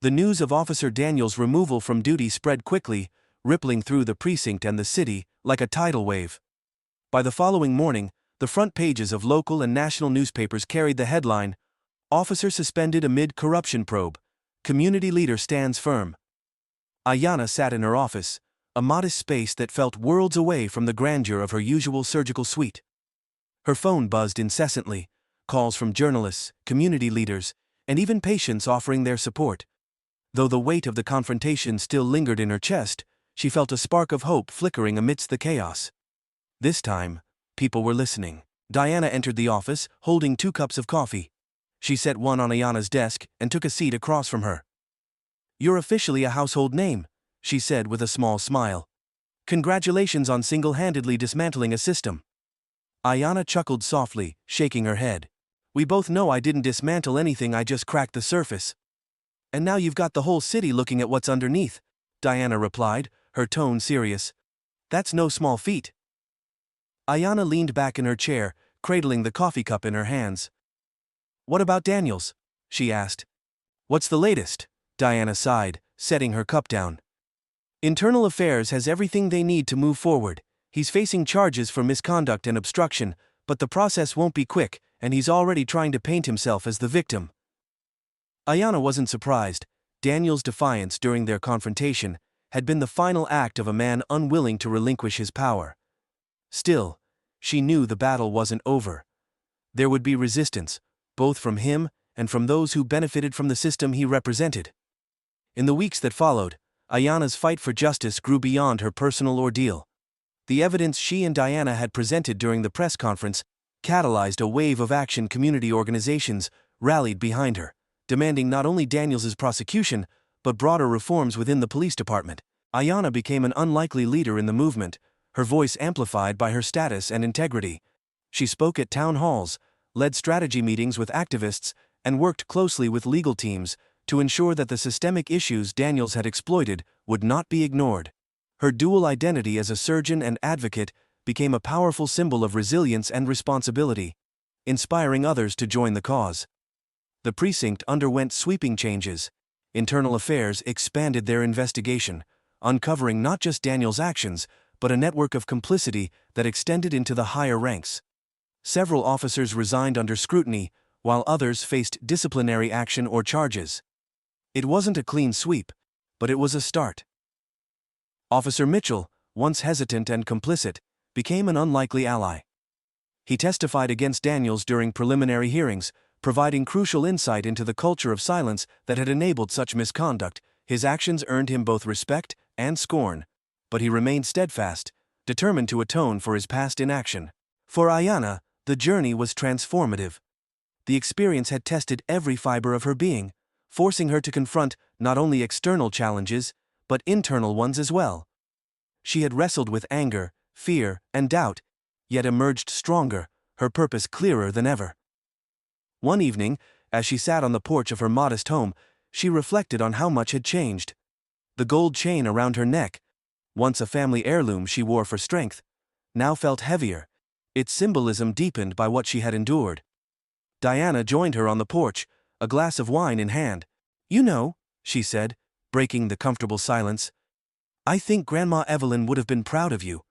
S1: The news of Officer Daniels' removal from duty spread quickly, rippling through the precinct and the city like a tidal wave. By the following morning, the front pages of local and national newspapers carried the headline, "Officer suspended amid corruption probe. Community leader stands firm." Ayanna sat in her office, a modest space that felt worlds away from the grandeur of her usual surgical suite. Her phone buzzed incessantly, calls from journalists, community leaders, and even patients offering their support. Though the weight of the confrontation still lingered in her chest, she felt a spark of hope flickering amidst the chaos. This time, people were listening. Diana entered the office, holding 2 cups of coffee. She set one on Ayanna's desk and took a seat across from her. "You're officially a household name," she said with a small smile. "Congratulations on single-handedly dismantling a system." Ayanna chuckled softly, shaking her head. "We both know I didn't dismantle anything, I just cracked the surface." "And now you've got the whole city looking at what's underneath," Diana replied, her tone serious. "That's no small feat." Ayanna leaned back in her chair, cradling the coffee cup in her hands. "What about Daniels?" she asked. "What's the latest?" Diana sighed, setting her cup down. "Internal Affairs has everything they need to move forward. He's facing charges for misconduct and obstruction, but the process won't be quick, and he's already trying to paint himself as the victim." Ayanna wasn't surprised. Daniels' defiance during their confrontation had been the final act of a man unwilling to relinquish his power. Still, she knew the battle wasn't over. There would be resistance, both from him and from those who benefited from the system he represented. In the weeks that followed, Ayanna's fight for justice grew beyond her personal ordeal. The evidence she and Diana had presented during the press conference catalyzed a wave of action. Community organizations rallied behind her, demanding not only Daniels' prosecution, but broader reforms within the police department. Ayanna became an unlikely leader in the movement, her voice amplified by her status and integrity. She spoke at town halls, led strategy meetings with activists, and worked closely with legal teams to ensure that the systemic issues Daniels had exploited would not be ignored. Her dual identity as a surgeon and advocate became a powerful symbol of resilience and responsibility, inspiring others to join the cause. The precinct underwent sweeping changes. Internal Affairs expanded their investigation, uncovering not just Daniels' actions, but a network of complicity that extended into the higher ranks. Several officers resigned under scrutiny, while others faced disciplinary action or charges. It wasn't a clean sweep, but it was a start. Officer Mitchell, once hesitant and complicit, became an unlikely ally. He testified against Daniels during preliminary hearings, providing crucial insight into the culture of silence that had enabled such misconduct. His actions earned him both respect and scorn, but he remained steadfast, determined to atone for his past inaction. For Ayanna, the journey was transformative. The experience had tested every fiber of her being, forcing her to confront not only external challenges, but internal ones as well. She had wrestled with anger, fear, and doubt, yet emerged stronger, her purpose clearer than ever. One evening, as she sat on the porch of her modest home, she reflected on how much had changed. The gold chain around her neck, once a family heirloom she wore for strength, now felt heavier, its symbolism deepened by what she had endured. Diana joined her on the porch, a glass of wine in hand. "You know," she said, breaking the comfortable silence, "I think Grandma Evelyn would have been proud of you."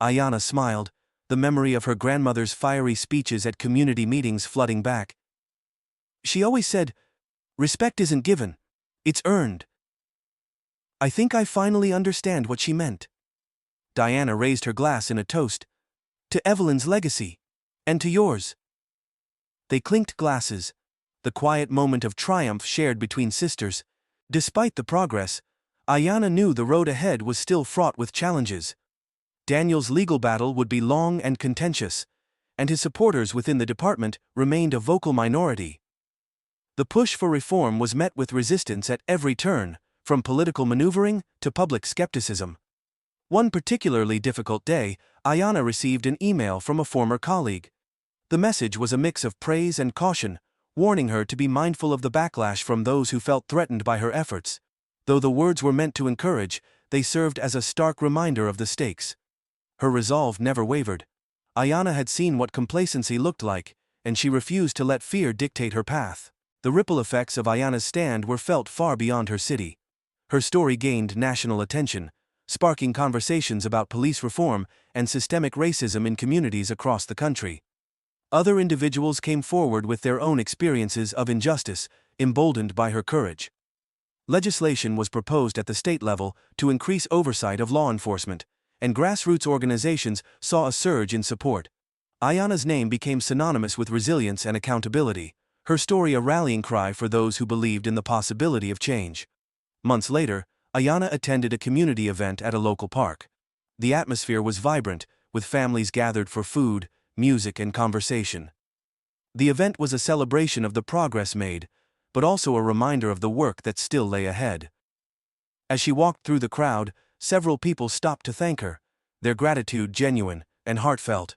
S1: Ayanna smiled, the memory of her grandmother's fiery speeches at community meetings flooding back. "She always said, 'Respect isn't given, it's earned.' I think I finally understand what she meant." Diana raised her glass in a toast. "To Evelyn's legacy. And to yours." They clinked glasses, the quiet moment of triumph shared between sisters. Despite the progress, Ayanna knew the road ahead was still fraught with challenges. Daniel's legal battle would be long and contentious, and his supporters within the department remained a vocal minority. The push for reform was met with resistance at every turn, from political maneuvering to public skepticism. One particularly difficult day, Ayanna received an email from a former colleague. The message was a mix of praise and caution, warning her to be mindful of the backlash from those who felt threatened by her efforts. Though the words were meant to encourage, they served as a stark reminder of the stakes. Her resolve never wavered. Ayanna had seen what complacency looked like, and she refused to let fear dictate her path. The ripple effects of Ayanna's stand were felt far beyond her city. Her story gained national attention, sparking conversations about police reform and systemic racism in communities across the country. Other individuals came forward with their own experiences of injustice, emboldened by her courage. Legislation was proposed at the state level to increase oversight of law enforcement, and grassroots organizations saw a surge in support. Ayanna's name became synonymous with resilience and accountability, her story a rallying cry for those who believed in the possibility of change. Months later, Ayanna attended a community event at a local park. The atmosphere was vibrant, with families gathered for food, music, and conversation. The event was a celebration of the progress made, but also a reminder of the work that still lay ahead. As she walked through the crowd, several people stopped to thank her, their gratitude genuine and heartfelt.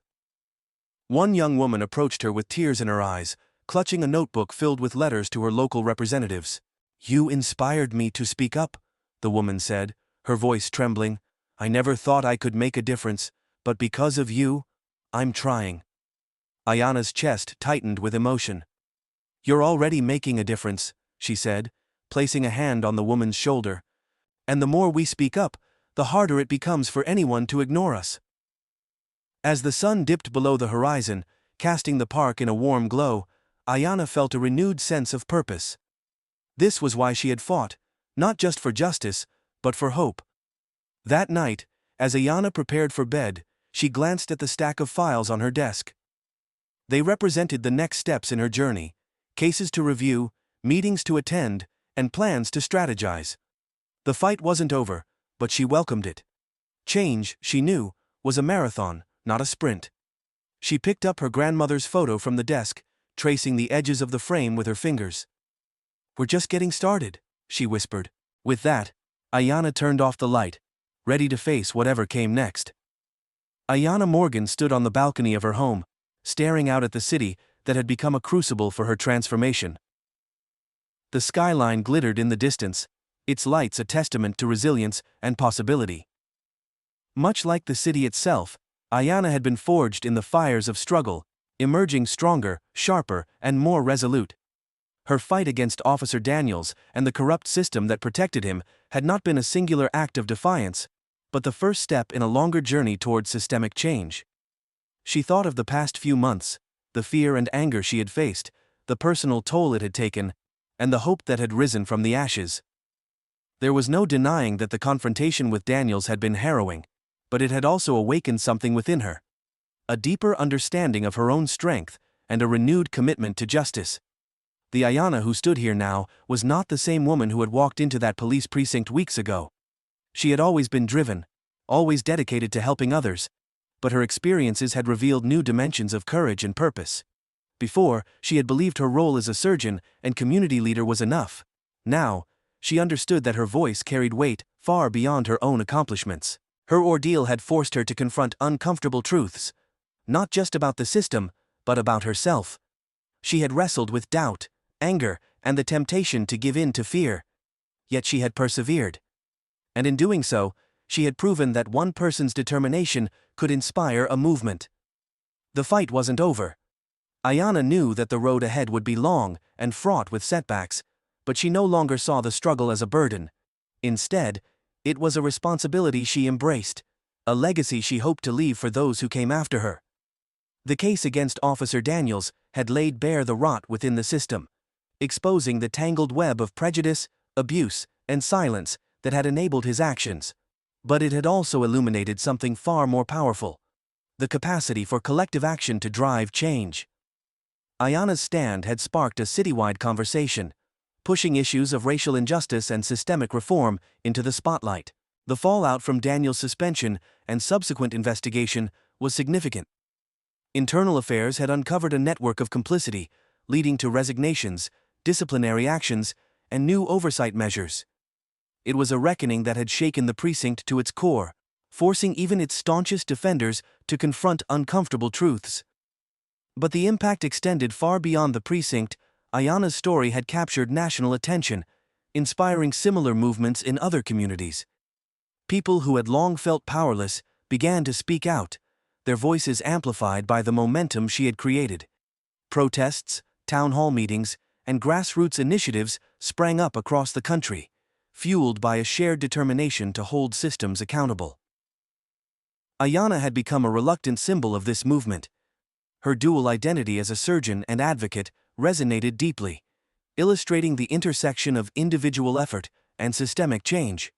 S1: One young woman approached her with tears in her eyes, clutching a notebook filled with letters to her local representatives. "You inspired me to speak up," the woman said, her voice trembling. "I never thought I could make a difference, but because of you, I'm trying." Ayanna's chest tightened with emotion. "You're already making a difference," she said, placing a hand on the woman's shoulder. "And the more we speak up, the harder it becomes for anyone to ignore us." As the sun dipped below the horizon, casting the park in a warm glow, Ayanna felt a renewed sense of purpose. This was why she had fought, not just for justice, but for hope. That night, as Ayanna prepared for bed, she glanced at the stack of files on her desk. They represented the next steps in her journey: cases to review, meetings to attend, and plans to strategize. The fight wasn't over, but she welcomed it. Change, she knew, was a marathon, not a sprint. She picked up her grandmother's photo from the desk, tracing the edges of the frame with her fingers. "We're just getting started," she whispered. With that, Ayanna turned off the light, ready to face whatever came next. Ayanna Morgan stood on the balcony of her home, staring out at the city that had become a crucible for her transformation. The skyline glittered in the distance, its lights a testament to resilience and possibility. Much like the city itself, Ayanna had been forged in the fires of struggle, emerging stronger, sharper, and more resolute. Her fight against Officer Daniels and the corrupt system that protected him had not been a singular act of defiance, but the first step in a longer journey toward systemic change. She thought of the past few months, the fear and anger she had faced, the personal toll it had taken, and the hope that had risen from the ashes. There was no denying that the confrontation with Daniels had been harrowing, but it had also awakened something within her. A deeper understanding of her own strength, and a renewed commitment to justice. The Ayanna who stood here now was not the same woman who had walked into that police precinct weeks ago. She had always been driven, always dedicated to helping others, but her experiences had revealed new dimensions of courage and purpose. Before, she had believed her role as a surgeon and community leader was enough. Now, she understood that her voice carried weight far beyond her own accomplishments. Her ordeal had forced her to confront uncomfortable truths, not just about the system, but about herself. She had wrestled with doubt, anger, and the temptation to give in to fear. Yet she had persevered. And in doing so, she had proven that one person's determination could inspire a movement. The fight wasn't over. Ayanna knew that the road ahead would be long and fraught with setbacks, but she no longer saw the struggle as a burden. Instead, it was a responsibility she embraced, a legacy she hoped to leave for those who came after her. The case against Officer Daniels had laid bare the rot within the system, exposing the tangled web of prejudice, abuse, and silence that had enabled his actions. But it had also illuminated something far more powerful: the capacity for collective action to drive change. Ayanna's stand had sparked a citywide conversation, pushing issues of racial injustice and systemic reform into the spotlight. The fallout from Daniels' suspension and subsequent investigation was significant. Internal affairs had uncovered a network of complicity, leading to resignations, disciplinary actions, and new oversight measures. It was a reckoning that had shaken the precinct to its core, forcing even its staunchest defenders to confront uncomfortable truths. But the impact extended far beyond the precinct. Ayanna's story had captured national attention, inspiring similar movements in other communities. People who had long felt powerless began to speak out, their voices amplified by the momentum she had created. Protests, town hall meetings, and grassroots initiatives sprang up across the country, fueled by a shared determination to hold systems accountable. Ayanna had become a reluctant symbol of this movement. Her dual identity as a surgeon and advocate resonated deeply, illustrating the intersection of individual effort and systemic change.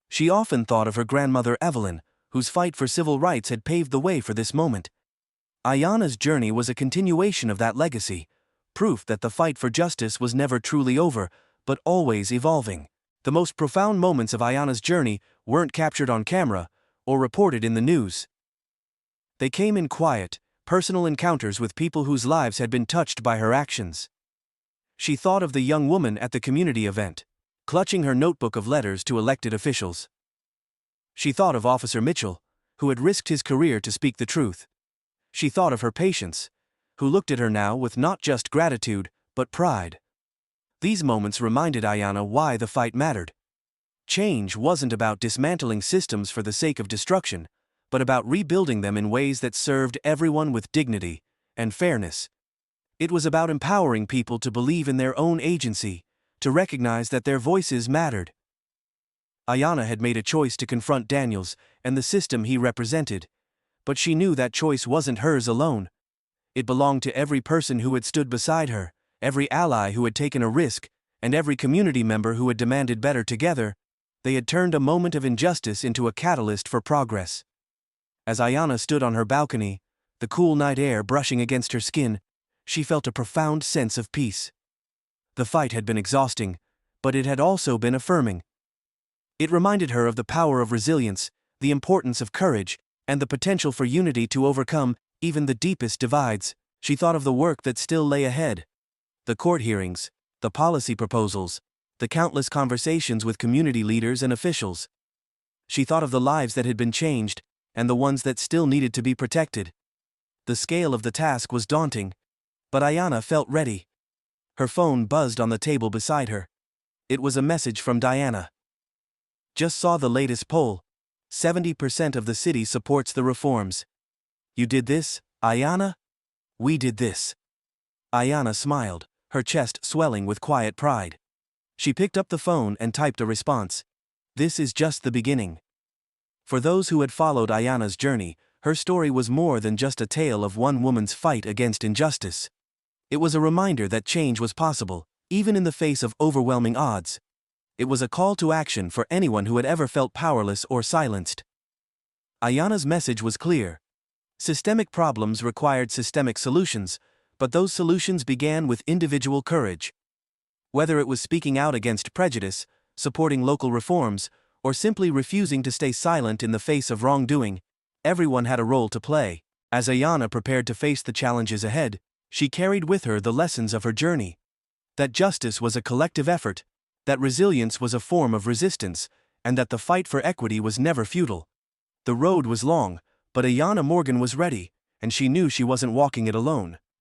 S1: She often thought of her grandmother Evelyn, whose fight for civil rights had paved the way for this moment. Ayanna's journey was a continuation of that legacy, proof that the fight for justice was never truly over, but always evolving. The most profound moments of Ayanna's journey weren't captured on camera or reported in the news. They came in quiet, personal encounters with people whose lives had been touched by her actions. She thought of the young woman at the community event, clutching her notebook of letters to elected officials. She thought of Officer Mitchell, who had risked his career to speak the truth. She thought of her patients, who looked at her now with not just gratitude, but pride. These moments reminded Ayanna why the fight mattered. Change wasn't about dismantling systems for the sake of destruction, but about rebuilding them in ways that served everyone with dignity and fairness. It was about empowering people to believe in their own agency, to recognize that their voices mattered. Ayanna had made a choice to confront Daniels and the system he represented, but she knew that choice wasn't hers alone. It belonged to every person who had stood beside her, every ally who had taken a risk, and every community member who had demanded better together. They had turned a moment of injustice into a catalyst for progress. As Ayanna stood on her balcony, the cool night air brushing against her skin, she felt a profound sense of peace. The fight had been exhausting, but it had also been affirming. It reminded her of the power of resilience, the importance of courage, and the potential for unity to overcome even the deepest divides. She thought of the work that still lay ahead. The court hearings, the policy proposals, the countless conversations with community leaders and officials. She thought of the lives that had been changed, and the ones that still needed to be protected. The scale of the task was daunting, but Ayanna felt ready. Her phone buzzed on the table beside her. It was a message from Diana. Just saw the latest poll. 70% of the city supports the reforms. You did this, Ayanna? We did this. Ayanna smiled, her chest swelling with quiet pride. She picked up the phone and typed a response. This is just the beginning. For those who had followed Ayanna's journey, her story was more than just a tale of one woman's fight against injustice. It was a reminder that change was possible, even in the face of overwhelming odds. It was a call to action for anyone who had ever felt powerless or silenced. Ayanna's message was clear. Systemic problems required systemic solutions, but those solutions began with individual courage. Whether it was speaking out against prejudice, supporting local reforms, or simply refusing to stay silent in the face of wrongdoing, everyone had a role to play. As Ayanna prepared to face the challenges ahead, she carried with her the lessons of her journey. That justice was a collective effort, that resilience was a form of resistance, and that the fight for equity was never futile. The road was long, but Ayanna Morgan was ready, and she knew she wasn't walking it alone.